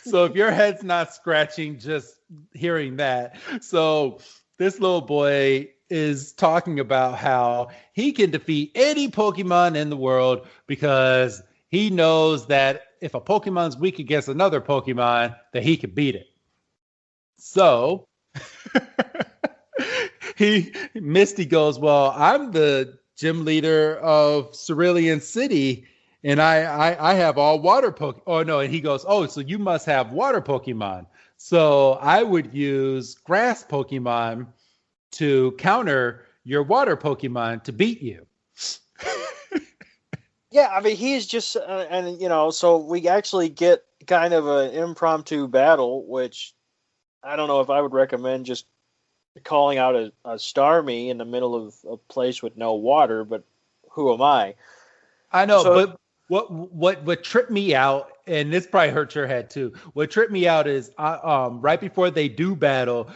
So if your head's not scratching just hearing that, so this little boy is talking about how he can defeat any Pokemon in the world because he knows that if a Pokemon's weak against another Pokemon, that he can beat it. So. Misty goes, well, I'm the gym leader of Cerulean City, and I have all water Pokemon. Oh, no, and he goes, oh, so you must have water Pokemon. So I would use grass Pokemon to counter your water Pokemon to beat you. Yeah, I mean, he's just, so we actually get kind of an impromptu battle, which I don't know if I would recommend just calling out a Starmie in the middle of a place with no water, but who am I? I know, but what tripped me out, and this probably hurt your head too. What tripped me out is right before they do battle,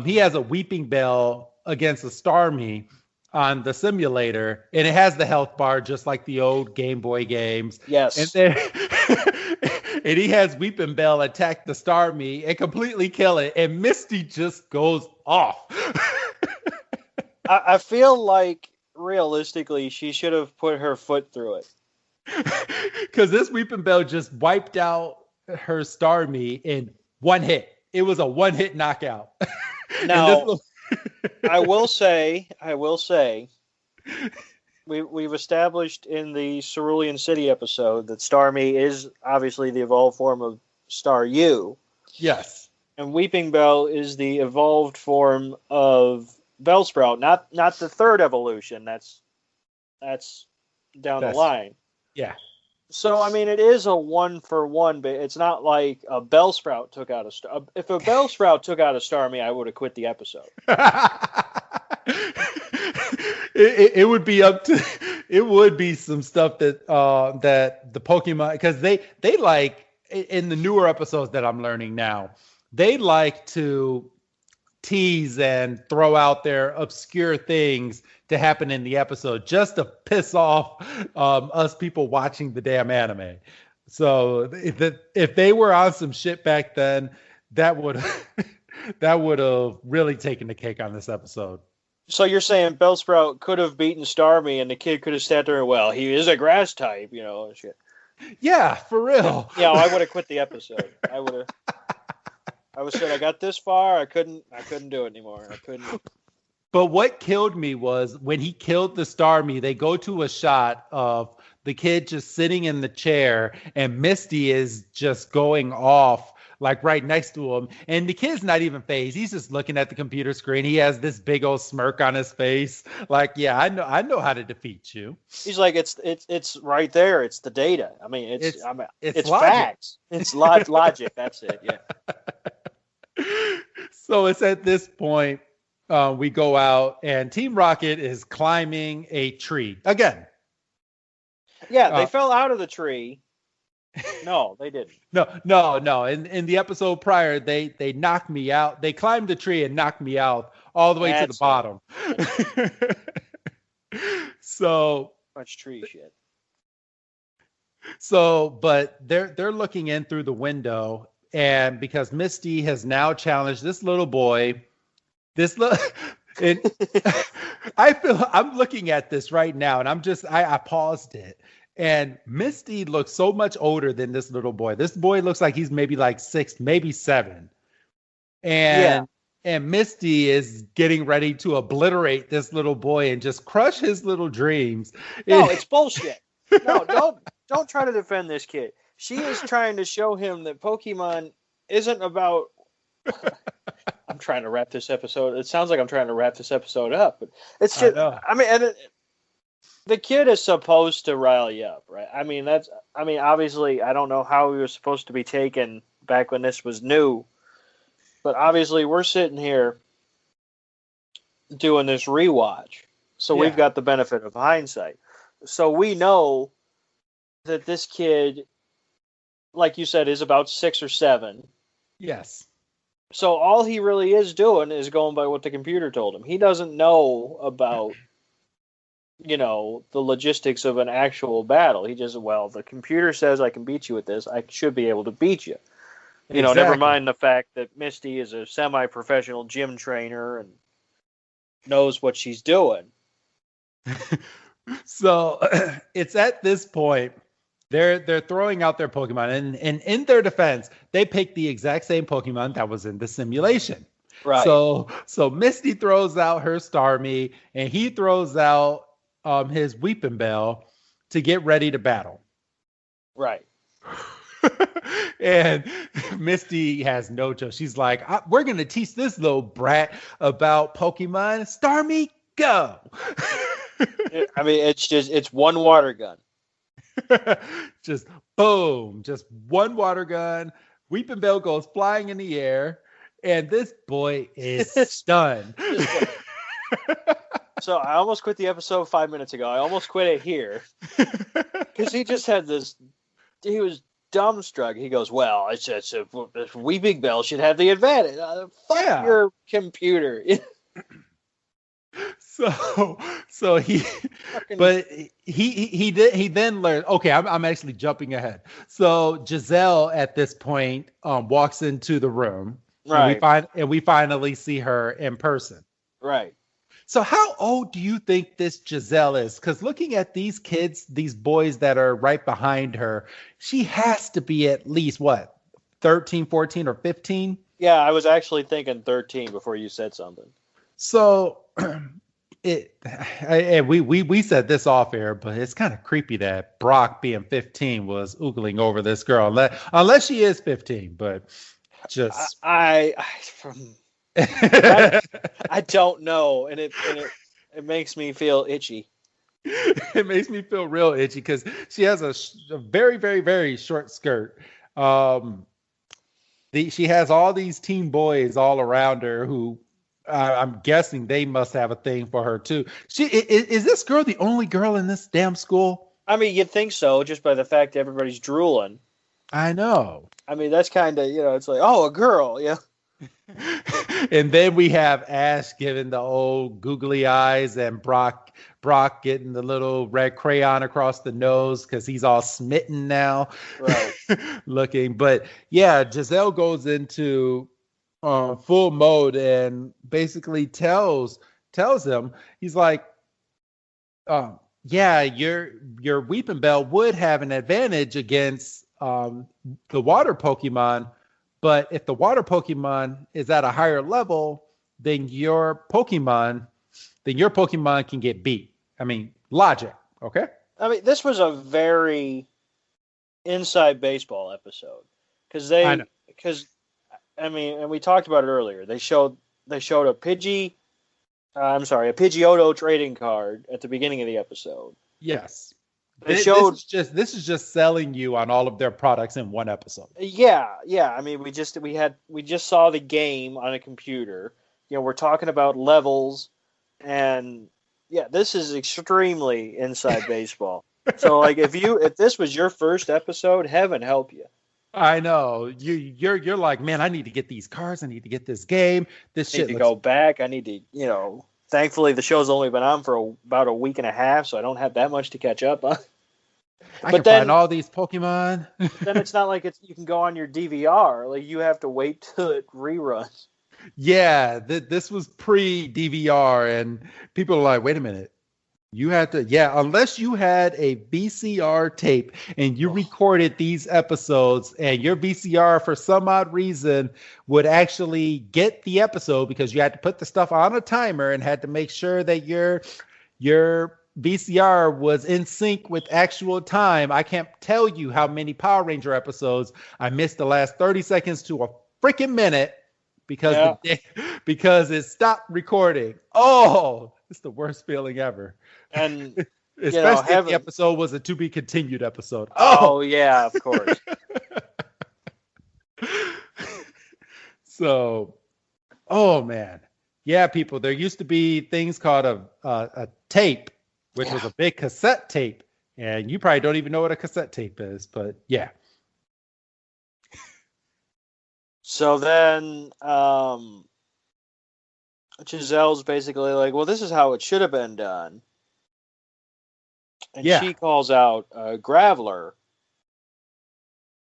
he has a Weeping Bell against a Starmie on the simulator, and it has the health bar just like the old Game Boy games. Yes. And then and he has Weeping Bell attack the Starmie and completely kill it, and Misty just goes off. I feel like realistically she should have put her foot through it. Because this Weeping Bell just wiped out her Starmie in one hit. It was a one-hit knockout. Now, I will say, we've established in the Cerulean City episode that Starmie is obviously the evolved form of Staryu. Yes. And Weeping Bell is the evolved form of Bellsprout, not the third evolution. That's down the line. Yeah. So, I mean, it is a 1-for-1, but it's not like a Bellsprout took out a Star. If a Bellsprout took out a Starmie, I would have quit the episode. It would be up to. It would be some stuff that that the Pokemon, because they like in the newer episodes that I'm learning now, they like to tease and throw out their obscure things to happen in the episode just to piss off us people watching the damn anime. So if they were on some shit back then, that would have really taken the cake on this episode. So you're saying Bellsprout could have beaten Starmie and the kid could have sat there and, well, he is a grass type, and shit. Yeah, for real. Yeah, I would have quit the episode. I would said I got this far, I couldn't do it anymore. I couldn't. But what killed me was when he killed the Starmie, they go to a shot of the kid just sitting in the chair and Misty is just going off like right next to him. And the kid's not even phased. He's just looking at the computer screen. He has this big old smirk on his face. Like, yeah, I know how to defeat you. He's like, it's right there. It's the data. I mean, it's logic. Facts. It's logic. That's it. Yeah. So it's at this point we go out and Team Rocket is climbing a tree again. Yeah, they fell out of the tree. No, they didn't. No. In the episode prior, they knocked me out. They climbed the tree and knocked me out all the way to the bottom. So much tree shit. So, but they're looking in through the window, and because Misty has now challenged this little boy, and I'm looking at this right now, and I paused it. And Misty looks so much older than this little boy. This boy looks like he's maybe like 6, maybe 7. And Misty is getting ready to obliterate this little boy and just crush his little dreams. No, it's bullshit. No, don't try to defend this kid. She is trying to show him that Pokemon isn't about. I'm trying to wrap this episode. It sounds like I'm trying to wrap this episode up, but it's just. I mean, the kid is supposed to rile you up, right? I mean, obviously, I don't know how he was supposed to be taken back when this was new, but obviously, we're sitting here doing this rewatch, so we've got the benefit of hindsight. So we know that this kid, like you said, is about 6 or 7. Yes. So all he really is doing is going by what the computer told him. He doesn't know about, the logistics of an actual battle. He just, the computer says I can beat you with this. I should be able to beat you. Exactly. Never mind the fact that Misty is a semi-professional gym trainer and knows what she's doing. So it's at this point they're throwing out their Pokemon, and in their defense, they picked the exact same Pokemon that was in the simulation. Right. So Misty throws out her Starmie, and he throws out his Weeping Bell to get ready to battle. Right. And Misty has no choice. She's like, we're going to teach this little brat about Pokemon. Starmie, go. I mean, it's one water gun. Just boom, just one water gun. Weeping Bell goes flying in the air, and this boy is stunned. So I almost quit the episode 5 minutes ago. I almost quit it here because he just had this. He was dumbstruck. He goes, "Well, it's Weeping Bell should have the advantage." Fuck your computer. So he then learned. Okay, I'm actually jumping ahead. So Giselle at this point walks into the room. Right. And we finally see her in person. Right. So how old do you think this Giselle is? Because looking at these kids, these boys that are right behind her, she has to be at least, 13, 14, or 15? Yeah, I was actually thinking 13 before you said something. So we said this off air, but it's kind of creepy that Brock being 15 was oogling over this girl, unless she is 15, but just I don't know, and it makes me feel itchy. It makes me feel real itchy because she has a very, very, very short skirt. She has all these teen boys all around her who I'm guessing they must have a thing for her too. Is this girl the only girl in this damn school? I mean, you'd think so, just by the fact that everybody's drooling. I know. I mean, that's kind of, it's like, oh, a girl, yeah. And then we have Ash giving the old googly eyes and Brock getting the little red crayon across the nose because he's all smitten now. Right. Looking. But yeah, Giselle goes into full mode and basically tells him, he's like, yeah, your Weeping Bell would have an advantage against the water Pokemon. But if the water Pokemon is at a higher level, then your Pokemon can get beat. I mean, logic, okay? I mean, this was a very inside baseball episode because and we talked about it earlier. They showed a Pidgeotto trading card at the beginning of the episode. Yes. This is just selling you on all of their products in one episode. Yeah. I mean, we just saw the game on a computer. We're talking about levels, and yeah, this is extremely inside baseball. So, like, if this was your first episode, heaven help you. I know you're like, man, I need to get these cards. I need to get this game. This shit. I need to go back. I need to, Thankfully, the show's only been on for about a week and a half, so I don't have that much to catch up on. I can find all these Pokemon. Then it's not like you can go on your DVR. Like, you have to wait till it reruns. Yeah, this was pre-DVR, and people are like, wait a minute. You had to, unless you had a VCR tape and you recorded these episodes and your VCR for some odd reason would actually get the episode because you had to put the stuff on a timer and had to make sure that your VCR was in sync with actual time. I can't tell you how many Power Ranger episodes I missed the last 30 seconds to a freaking minute because it stopped recording. Oh, it's the worst feeling ever. And especially if the episode was a to be continued episode. Oh yeah, of course. So, oh man, yeah, people. There used to be things called a tape, which was a big cassette tape, and you probably don't even know what a cassette tape is, but yeah. So then, Giselle's basically like, well, this is how it should have been done. And she calls out Graveler,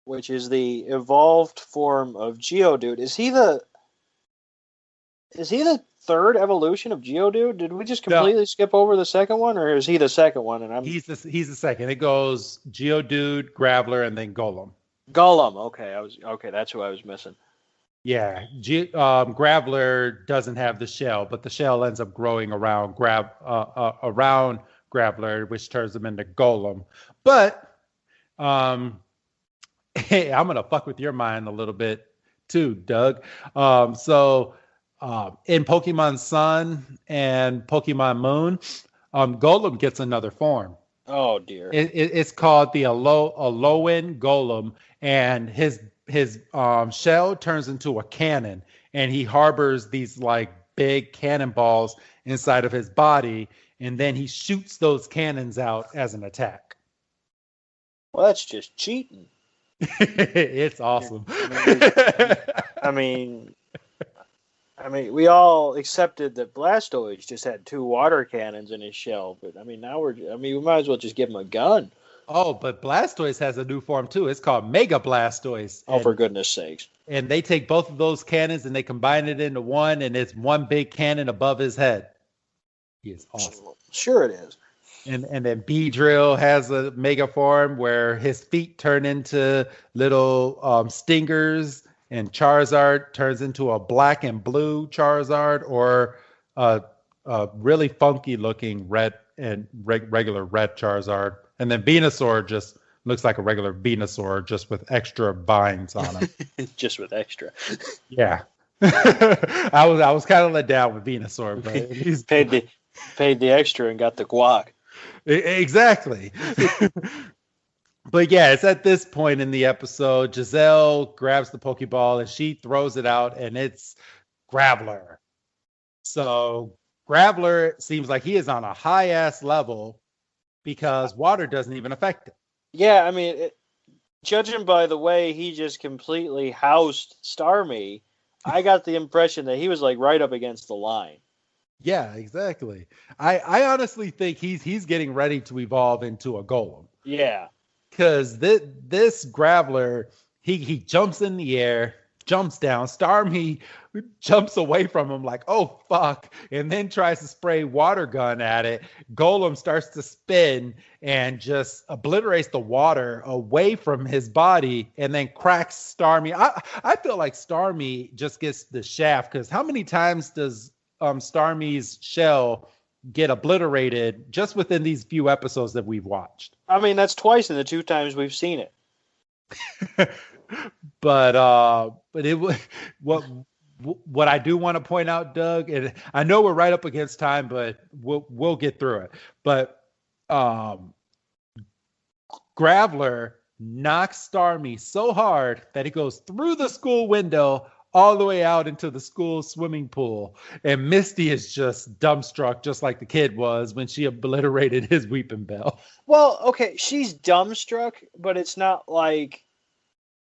which is the evolved form of Geodude. Is he the third evolution of Geodude? Did we just completely skip over the second one, or is he the second one? And he's the second. It goes Geodude, Graveler, and then Golem. Golem. Okay, that's who I was missing. Yeah, Graveler doesn't have the shell, but the shell ends up growing around Graveler, which turns him into Golem. But hey, I'm gonna fuck with your mind a little bit too, Doug. So in Pokemon Sun and Pokemon Moon, Golem gets another form. Oh dear! It's called the Alolan Golem, and his shell turns into a cannon, and he harbors these like big cannonballs inside of his body, and then he shoots those cannons out as an attack. Well, that's just cheating. It's awesome. I mean, we all accepted that Blastoise just had 2 water cannons in his shell, but I mean, we might as well just give him a gun. Oh, but Blastoise has a new form too. It's called Mega Blastoise. Oh, for goodness sakes. And they take both of those cannons and they combine it into one, and it's one big cannon above his head. He is awesome. Sure it is. And then Beedrill has a mega form where his feet turn into little stingers, and Charizard turns into a black and blue Charizard, or a really funky looking red and regular red Charizard, and then Venusaur just looks like a regular Venusaur, just with extra binds on him. Just with extra. Yeah. I was kind of let down with Venusaur, but he's paid the extra and got the guac. Exactly. But yeah, it's at this point in the episode, Giselle grabs the Pokeball and she throws it out, and it's Graveler. So Graveler seems like he is on a high ass level because water doesn't even affect him. Yeah, I mean, judging by the way he just completely housed Starmie, I got the impression that he was like right up against the line. Yeah, exactly. I honestly think he's getting ready to evolve into a Golem. Yeah. Because this Graveler, he jumps in the air, jumps down. Starmie jumps away from him like, oh, fuck, and then tries to spray water gun at it. Golem starts to spin and just obliterates the water away from his body and then cracks Starmie. I feel like Starmie just gets the shaft, because how many times does Starmie's shell get obliterated just within these few episodes that we've watched? I mean, that's twice in the 2 times we've seen it. But it what I do want to point out, Doug, and I know we're right up against time, but we'll get through it. But Graveler knocks Starmie so hard that he goes through the school window all the way out into the school swimming pool. And Misty is just dumbstruck, just like the kid was when she obliterated his Weeping Bell. Well, okay, she's dumbstruck, but it's not like,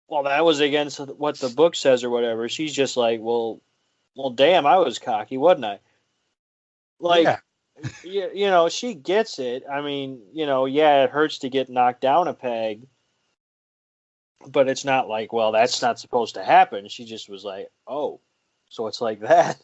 well, that was against what the book says or whatever. She's just like, well, damn, I was cocky, wasn't I? Like, yeah. You know, she gets it. I mean, you know, yeah, it hurts to get knocked down a peg, but it's not like, well, that's not supposed to happen. She just was like, oh, so it's like that.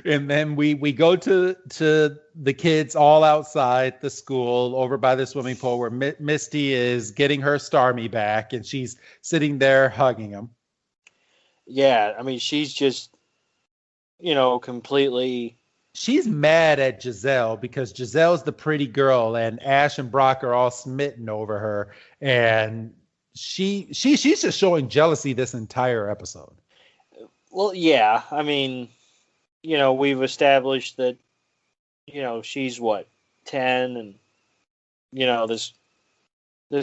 And then we go to the kids all outside the school over by the swimming pool where Misty is getting her Starmie back, and she's sitting there hugging him. Yeah, I mean, she's just, you know, completely... She's mad at Giselle because Giselle's the pretty girl and Ash and Brock are all smitten over her, and she's just showing jealousy this entire episode. Well, yeah, I mean, you know, we've established that, you know, she's what, 10, and, you know, this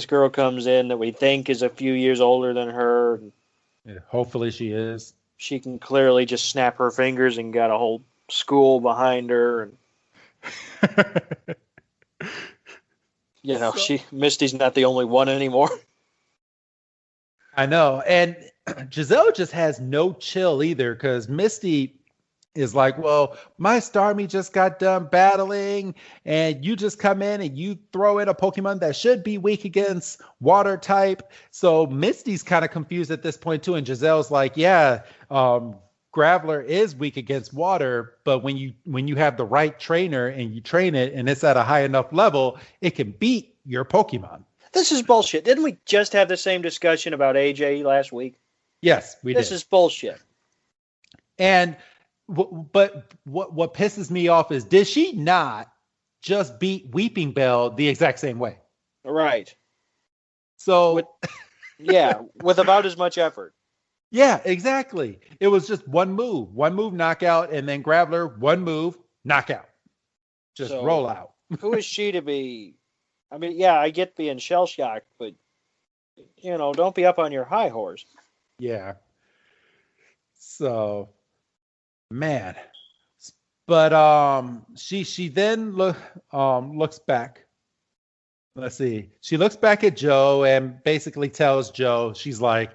girl comes in that we think is a few years older than her. And yeah, hopefully she is. She can clearly just snap her fingers and got a whole school behind her, and you know, Misty's not the only one anymore. I know, and Giselle just has no chill either, because Misty is like, well, my Starmie just got done battling, and you just come in and you throw in a Pokemon that should be weak against water type. So Misty's kind of confused at this point too, and Giselle's like, yeah, Graveler is weak against water, but when you have the right trainer and you train it and it's at a high enough level, it can beat your Pokemon. This is bullshit. Didn't we just have the same discussion about AJ last week? Yes, we did. This is bullshit. And but what pisses me off is, did she not just beat Weeping Bell the exact same way? Right. So with about as much effort. Yeah, exactly. It was just one move knockout, and then Graveler, one move knockout. Just roll out. Who is she to be? I mean, yeah, I get being shell shocked, but you know, don't be up on your high horse. Yeah. So, man, but she then looks back. Let's see. She looks back at Joe and basically tells Joe, she's like,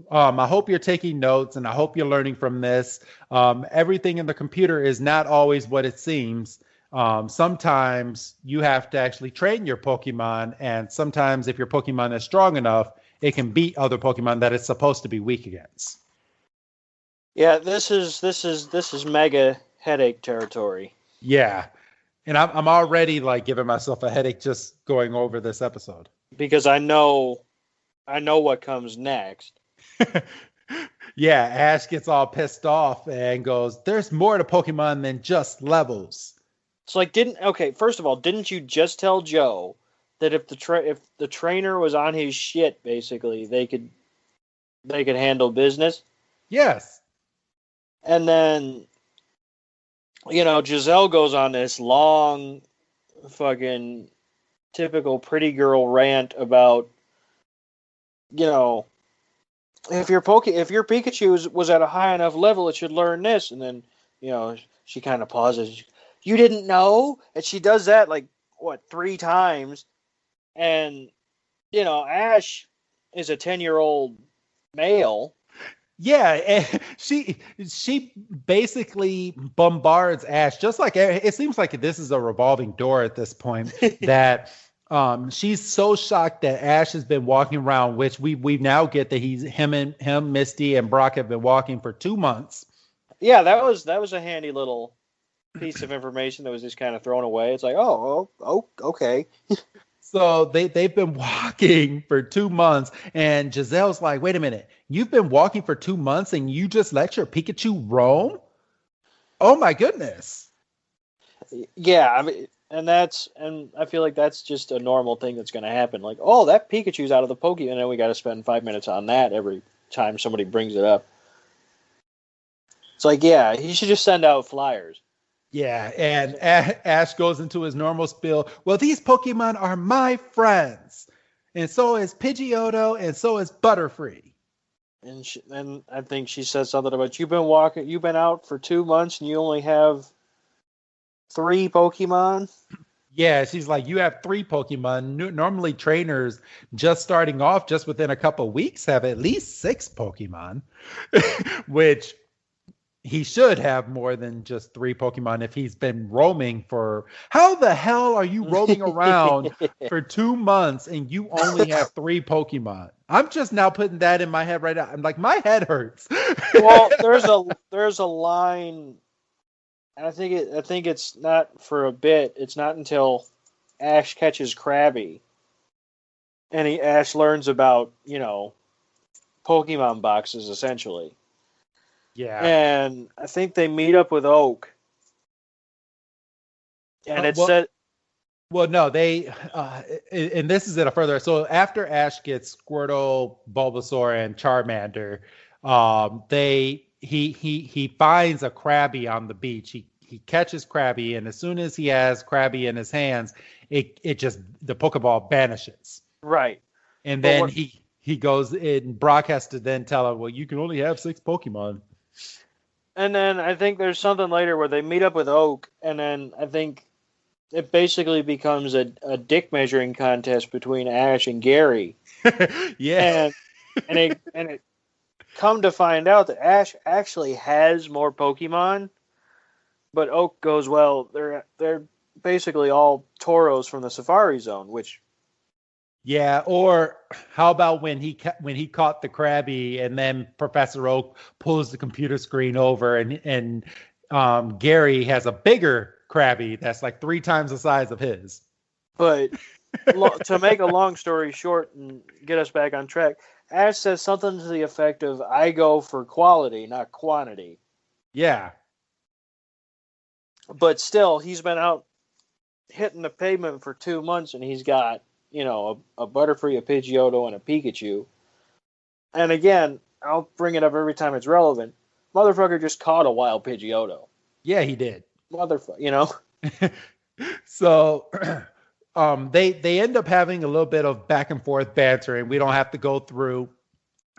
I hope you're taking notes and I hope you're learning from this. Everything in the computer is not always what it seems. Sometimes you have to actually train your Pokemon, and sometimes if your Pokemon is strong enough, it can beat other Pokemon that it's supposed to be weak against. Yeah, this is mega headache territory. Yeah. And I'm already like giving myself a headache just going over this episode. Because I know what comes next. Yeah, Ash gets all pissed off and goes, "There's more to Pokemon than just levels." It's like, first of all, didn't you just tell Joe that if the trainer was on his shit, basically, they could handle business? Yes. And then, Giselle goes on this long fucking typical pretty girl rant about, if your Pikachu was at a high enough level, it should learn this. And then, she kind of pauses. You didn't know? And she does that like, 3 times. And, Ash is a 10-year-old male. Yeah, and she basically bombards Ash, just like it seems like this is a revolving door at this point. That she's so shocked that Ash has been walking around, which we now get that him, Misty, and Brock have been walking for 2 months. Yeah, that was a handy little piece of information that was just kind of thrown away. It's like, oh, okay. So they've been walking for 2 months, and Giselle's like, "Wait a minute, you've been walking for 2 months, and you just let your Pikachu roam? Oh my goodness!" Yeah, I mean, and I feel like that's just a normal thing that's going to happen. Like, oh, that Pikachu's out of the Pokemon, and then we got to spend 5 minutes on that every time somebody brings it up. It's like, yeah, he should just send out flyers. Yeah, and Ash goes into his normal spiel. "Well, these Pokemon are my friends, and so is Pidgeotto, and so is Butterfree." And I think she says something about you've been out for 2 months, and you only have 3 Pokemon. Yeah, she's like, "You have 3 Pokemon. Normally, trainers just starting off, just within a couple weeks, have at least 6 Pokemon," which he should have more than just 3 Pokemon if he's been roaming for... How the hell are you roaming around for 2 months and you only have 3 Pokemon? I'm just now putting that in my head right now. I'm like, my head hurts. Well, there's a line, and I think it's not for a bit. It's not until Ash catches Krabby, and Ash learns about, Pokemon boxes, essentially. Yeah. And I think they meet up with Oak. And Well, no, they, and this is at a further. So after Ash gets Squirtle, Bulbasaur, and Charmander, he finds a Krabby on the beach. He catches Krabby, and as soon as he has Krabby in his hands, it just, the Pokeball vanishes. Right. And then he goes in. Brock has to then tell him, "Well, you can only have 6 Pokemon." And then I think there's something later where they meet up with Oak, and then I think it basically becomes a dick measuring contest between Ash and Gary. Yeah. And it come to find out that Ash actually has more Pokemon, but Oak goes, "Well, they're basically all Tauros from the Safari Zone," which... Yeah, or how about when he caught the Krabby and then Professor Oak pulls the computer screen over and Gary has a bigger Krabby that's like 3 times the size of his. But to make a long story short and get us back on track, Ash says something to the effect of, "I go for quality, not quantity." Yeah. But still, he's been out hitting the pavement for 2 months, and he's got, a Butterfree, a Pidgeotto, and a Pikachu. And again, I'll bring it up every time it's relevant. Motherfucker just caught a wild Pidgeotto. Yeah, he did. Motherfucker, So they end up having a little bit of back and forth banter, and we don't have to go through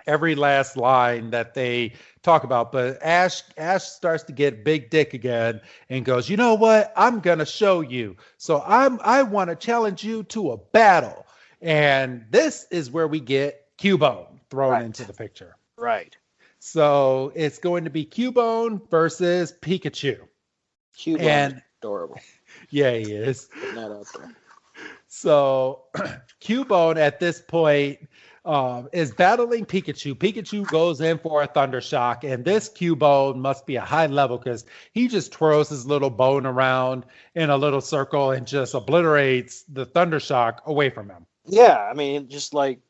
every last line that they talk about. But Ash starts to get big dick again and goes, "You know what? I'm gonna show you. So I want to challenge you to a battle." And this is where we get Cubone thrown into the picture. Right. So it's going to be Cubone versus Pikachu. Cubone is adorable. Yeah, he is. Putting that out there. So Cubone at this point is battling Pikachu. Pikachu goes in for a Thunder Shock, and this Cubone must be a high level because he just twirls his little bone around in a little circle and just obliterates the Thunder Shock away from him. Yeah, I mean, just like,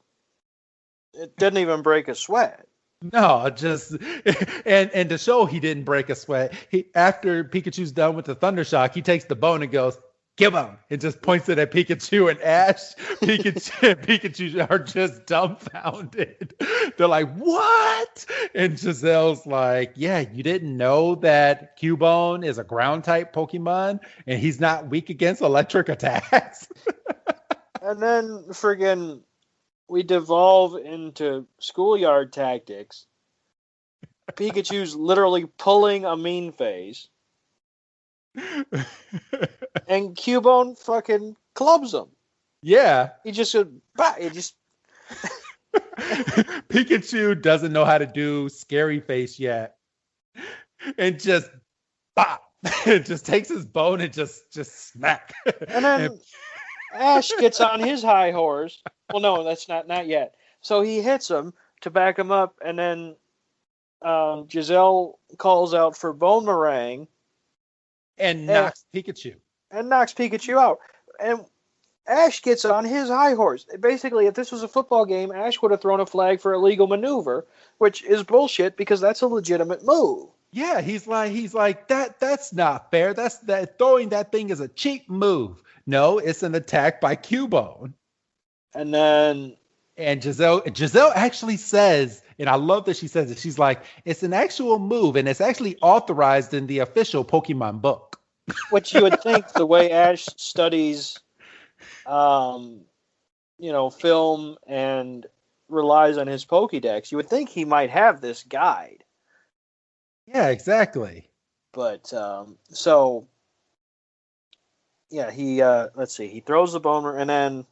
it didn't even break a sweat. No, just and to show he didn't break a sweat, he after Pikachu's done with the Thunder Shock, he takes the bone and goes, "Give him!" and just points it at Pikachu and Ash. Pikachu are just dumbfounded. They're like, "What?" And Giselle's like, "Yeah, you didn't know that Cubone is a ground type Pokemon and he's not weak against electric attacks." And then friggin' we devolve into schoolyard tactics. Pikachu's literally pulling a mean face. And Cubone fucking clubs him. Yeah. He just said, bah! He just. Pikachu doesn't know how to do scary face yet. And just, bah! It just takes his bone and just smack. And then Ash gets on his high horse. Well, no, that's not yet. So he hits him to back him up, and then Giselle calls out for Boomerang. And knocks Pikachu. And knocks Pikachu out. And Ash gets on his high horse. Basically, if this was a football game, Ash would have thrown a flag for illegal maneuver, which is bullshit because that's a legitimate move. Yeah, he's like that's not fair. That throwing that thing is a cheap move. No, it's an attack by Cubone. And then Giselle actually says, and I love that she says it, she's like, it's an actual move, and it's actually authorized in the official Pokemon book. Which you would think the way Ash studies film and relies on his Pokédex, you would think he might have this guide. Yeah, exactly. But he let's see, he throws the Boomer, and then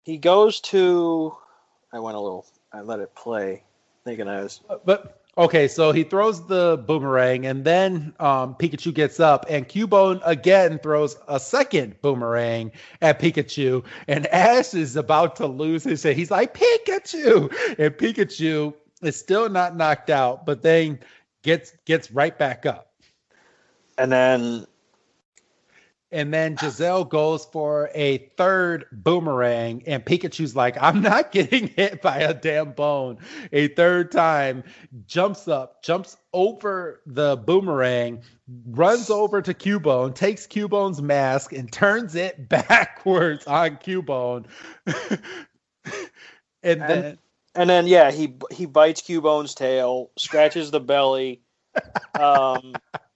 he goes to. I let it play, thinking I was. But okay, so he throws the boomerang, and then Pikachu gets up, and Cubone again throws a second boomerang at Pikachu, and Ash is about to lose his shit. He's like, Pikachu! And Pikachu is still not knocked out, but then gets right back up. And then Giselle goes for a third boomerang, and Pikachu's like, I'm not getting hit by a damn bone. A third time, jumps over the boomerang, runs over to Cubone, takes Cubone's mask, and turns it backwards on Cubone. and then he bites Cubone's tail, scratches the belly,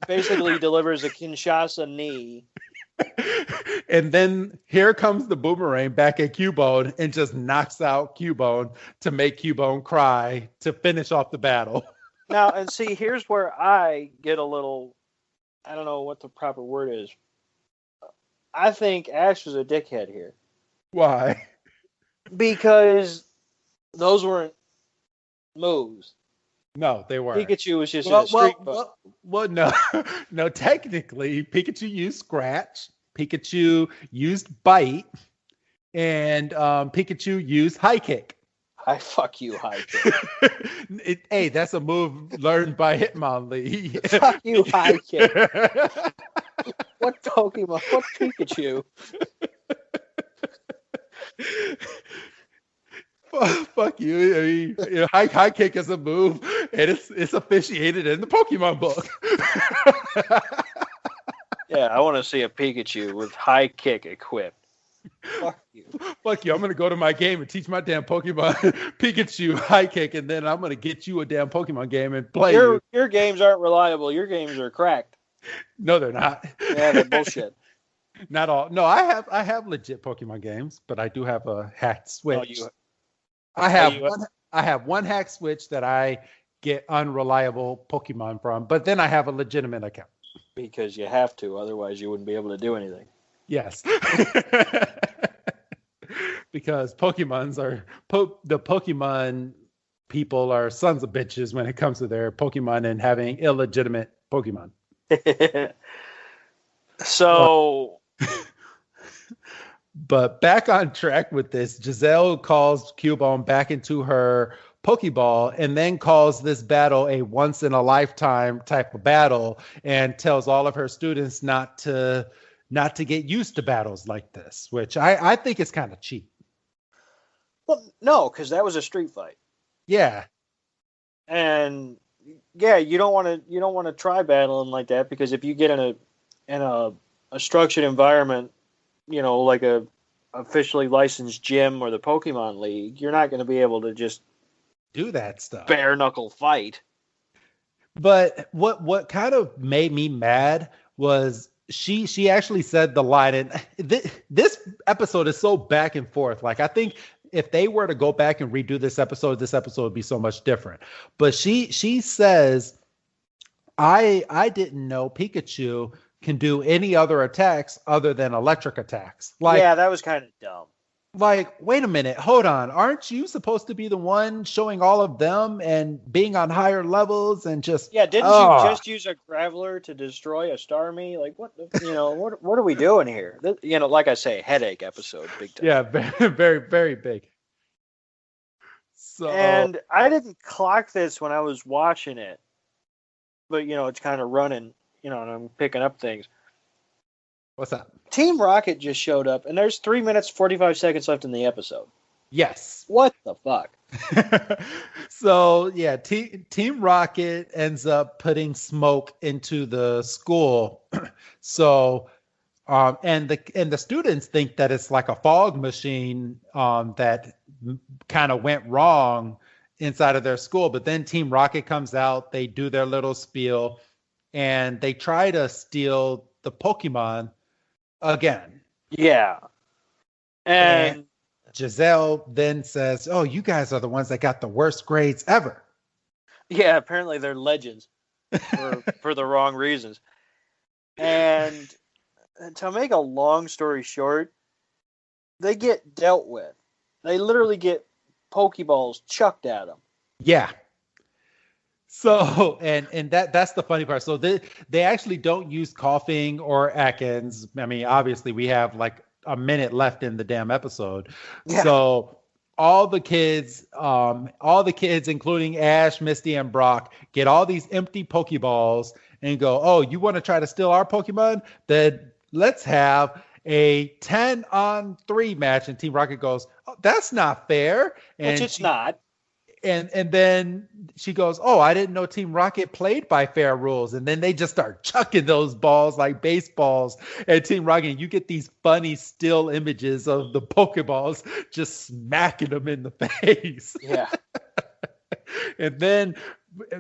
basically delivers a Kinshasa knee. And then here comes the boomerang back at Cubone and just knocks out Cubone to make Cubone cry to finish off the battle. Now, and see, here's where I get a little, I don't know what the proper word is. I think Ash was a dickhead here. Why? Because those weren't moves. No, they weren't. Pikachu was just in a street fight. Well, no. Technically, Pikachu used Scratch, Pikachu used Bite, and Pikachu used High Kick. Fuck you, High Kick. Hey, that's a move learned by Hitmonlee. Fuck you, High Kick. What Pokemon? What Pikachu? Fuck you. I mean, high kick is a move, and it's officiated in the Pokemon book. Yeah, I want to see a Pikachu with high kick equipped. Fuck you. Fuck you. I'm going to go to my game and teach my damn Pokemon Pikachu high kick, and then I'm going to get you a damn Pokemon game and play you. Your games aren't reliable. Your games are cracked. No, they're not. Yeah, they're bullshit. Not all. No, I have legit Pokemon games, but I do have a hacked Switch. I have one hack Switch that I get unreliable Pokemon from, but then I have a legitimate account. Because you have to, otherwise you wouldn't be able to do anything. Yes. Because the Pokemon people are sons of bitches when it comes to their Pokemon and having illegitimate Pokemon. So... But back on track with this, Giselle calls Cubone back into her Pokeball and then calls this battle a once-in-a-lifetime type of battle and tells all of her students not to get used to battles like this, which I think is kind of cheap. Well, no, because that was a street fight. Yeah. yeah, you don't want to try battling like that, because if you get in a structured environment, like a officially licensed gym or the Pokemon League, you're not going to be able to just do that stuff. Bare knuckle fight. But what kind of made me mad was she actually said the line, and this episode is so back and forth. Like, I think if they were to go back and redo this episode would be so much different. But she says, I didn't know Pikachu can do any other attacks other than electric attacks. Like, yeah, that was kind of dumb. Like, wait a minute, hold on. Aren't you supposed to be the one showing all of them and being on higher levels and just... Yeah, didn't you just use a Graveler to destroy a Starmie? Like, what are we doing here? Like I say, headache episode, big time. Yeah, very, very, very big. So, and I didn't clock this when I was watching it, but, it's kind of running, and I'm picking up things. What's that? Team Rocket just showed up, and there's 3 minutes, 45 seconds left in the episode. Yes. What the fuck? So, yeah, Team Rocket ends up putting smoke into the school. So, and the students think that it's like a fog machine that kind of went wrong inside of their school. But then Team Rocket comes out, they do their little spiel, and they try to steal the Pokemon again. Yeah. And Giselle then says, "Oh, you guys are the ones that got the worst grades ever." Yeah, apparently they're legends for the wrong reasons. And to make a long story short, they get dealt with. They literally get Pokeballs chucked at them. Yeah. So, and that's the funny part. So they actually don't use coughing or Atkins. I mean, obviously we have like a minute left in the damn episode. Yeah. So all the kids, including Ash, Misty, and Brock, get all these empty Pokeballs and go, "Oh, you want to try to steal our Pokemon? Then let's have a 10-on-3 match." And Team Rocket goes, "Oh, that's not fair." Which it's not. And then she goes, "Oh, I didn't know Team Rocket played by fair rules." And then they just start chucking those balls like baseballs at Team Rocket. You get these funny still images of the Pokeballs just smacking them in the face. Yeah. And then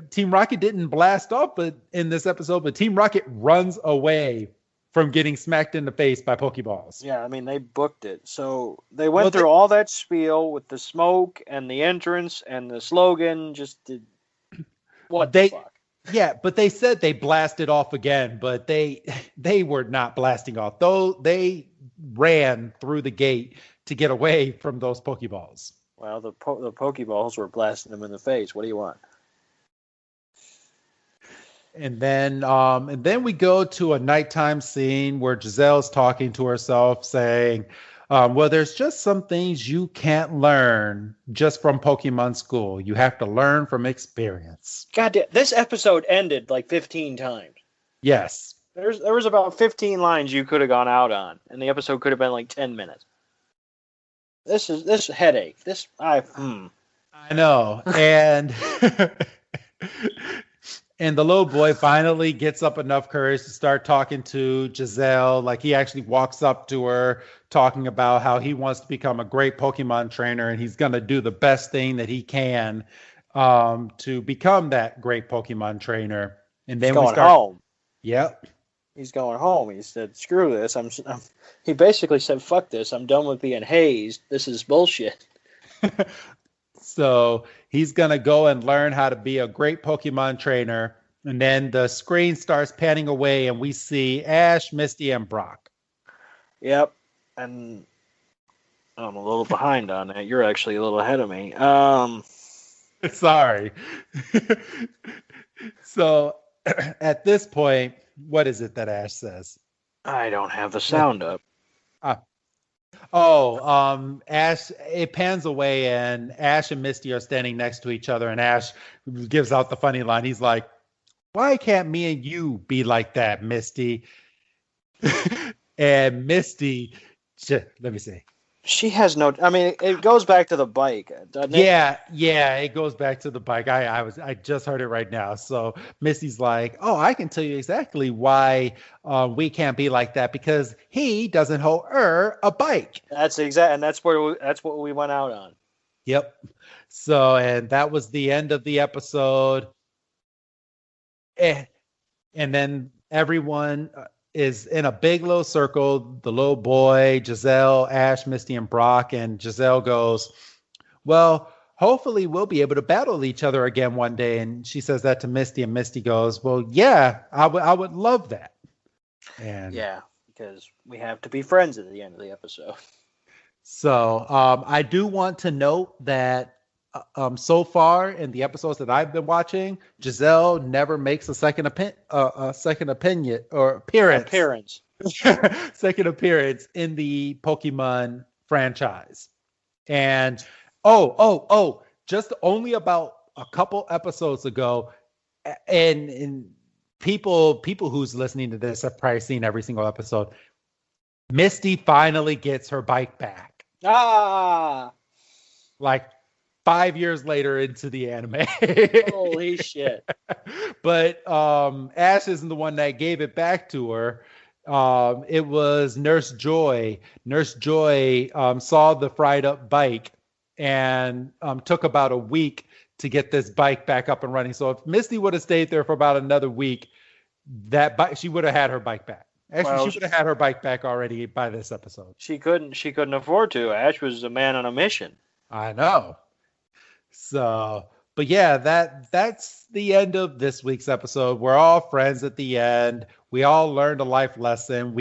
Team Rocket didn't blast off in this episode, but Team Rocket runs away from getting smacked in the face by Pokeballs. Yeah, I mean, they booked it. So they went through all that spiel with the smoke and the entrance and the slogan. Just did what the fuck? Yeah, but they said they blasted off again, but they were not blasting off. Though they ran through the gate to get away from those Pokeballs. Well, the Pokeballs were blasting them in the face. What do you want? And then we go to a nighttime scene where Giselle's talking to herself, saying, "Well, there's just some things you can't learn just from Pokemon school. You have to learn from experience." God damn, this episode ended like 15 times. Yes. There was about 15 lines you could have gone out on, and the episode could have been like 10 minutes. This headache. I know. And and the little boy finally gets up enough courage to start talking to Giselle. Like, he actually walks up to her talking about how he wants to become a great Pokemon trainer, and he's going to do the best thing that he can to become that great Pokemon trainer. And then he's going home. Yep. He's going home. He said, "Screw this. He basically said, "Fuck this. I'm done with being hazed. This is bullshit." So he's going to go and learn how to be a great Pokemon trainer. And then the screen starts panning away and we see Ash, Misty, and Brock. Yep. And I'm a little behind on that. You're actually a little ahead of me. Sorry. So at this point, what is it that Ash says? I don't have the sound up. Ash, it pans away and Ash and Misty are standing next to each other, and Ash gives out the funny line. He's like, "Why can't me and you be like that, Misty?" And Misty, let me see. She has no. I mean, it goes back to the bike, doesn't it? Yeah, it goes back to the bike. I just heard it right now. So Misty's like, oh, I can tell you exactly why we can't be like that because he doesn't hold her a bike. And that's what we went out on. Yep. So, and that was the end of the episode. And then everyone is in a big little circle. The little boy, Giselle, Ash, Misty, and Brock. And Giselle goes, well, hopefully we'll be able to battle each other again one day. And she says that to Misty, and Misty goes, well, yeah, I would love that. And yeah, because we have to be friends at the end of the episode. So I do want to note that so far in the episodes that I've been watching, Giselle never makes a second opinion or appearance. Second appearance in the Pokemon franchise. And just only about a couple episodes ago, and people who's listening to this have probably seen every single episode. Misty finally gets her bike back. Like 5 years later into the anime. Holy shit. But Ash isn't the one that gave it back to her. It was Nurse Joy. Nurse Joy saw the fried up bike and took about a week to get this bike back up and running. So if Misty would have stayed there for about another week, that bike, she would have had her bike back. Actually, she would have had her bike back already by this episode. She couldn't afford to. Ash was a man on a mission. I know. So, but yeah, that's the end of this week's episode. We're all friends at the end. We all learned a life lesson.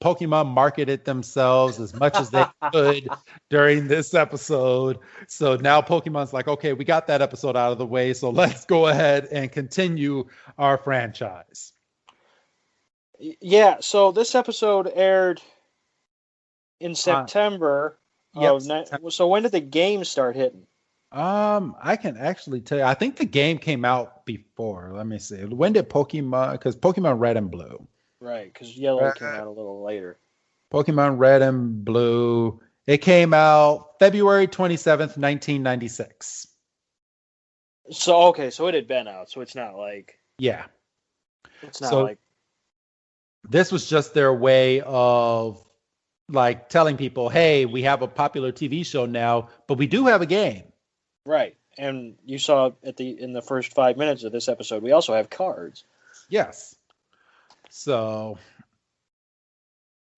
Pokemon marketed themselves as much as they could during this episode. So now Pokemon's like, okay, we got that episode out of the way. So let's go ahead and continue our franchise. Yeah, so this episode aired in September. So when did the game start hitting? I can actually tell you. I think the game came out before. Let me see. When did Pokemon? Because Pokemon Red and Blue. Right, because Yellow came out a little later. Pokemon Red and Blue. It came out February 27th, 1996. So it had been out. So it's not like. Yeah. It's not like. This was just their way of like telling people, hey, we have a popular TV show now, but we do have a game. Right. And you saw in the first 5 minutes of this episode, we also have cards. Yes. So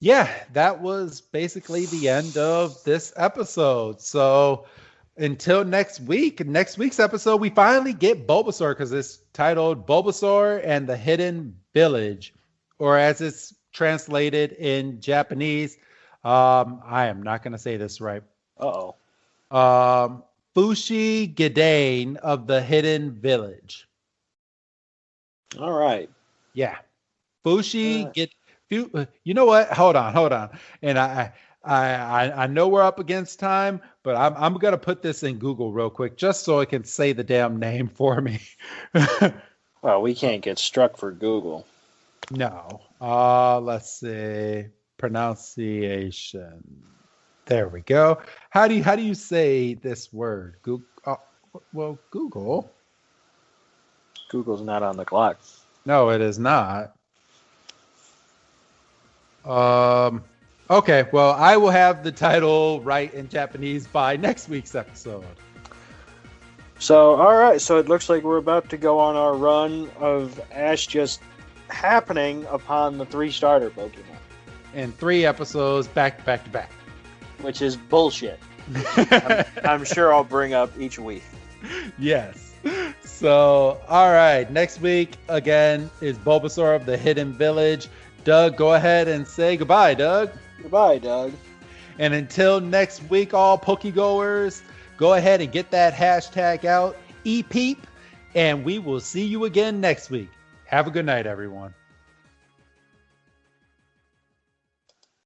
yeah, that was basically the end of this episode. So until next week's episode, we finally get Bulbasaur because it's titled Bulbasaur and the Hidden Village. Or as it's translated in Japanese, I am not going to say this right. Fushi Gedane of the Hidden Village. All right. Yeah. Fushi You know what? Hold on. And I know we're up against time, but I'm going to put this in Google real quick just so it can say the damn name for me. Well, we can't get struck for Google. No. Let's see. Pronunciation. There we go. How do you say this word? Google. Google. Google's not on the clock. No, it is not. Okay. Well, I will have the title right in Japanese by next week's episode. So, all right. So it looks like we're about to go on our run of Ash just happening upon the 3 starter Pokemon. In 3 episodes back to back. Which is bullshit. I'm sure I'll bring up each week. Yes. So, all right. Next week, again, is Bulbasaur of the Hidden Village. Doug, go ahead and say goodbye, Doug. Goodbye, Doug. And until next week, all Pokegoers, go ahead and get that hashtag out, EPEEP, and we will see you again next week. Have a good night, everyone.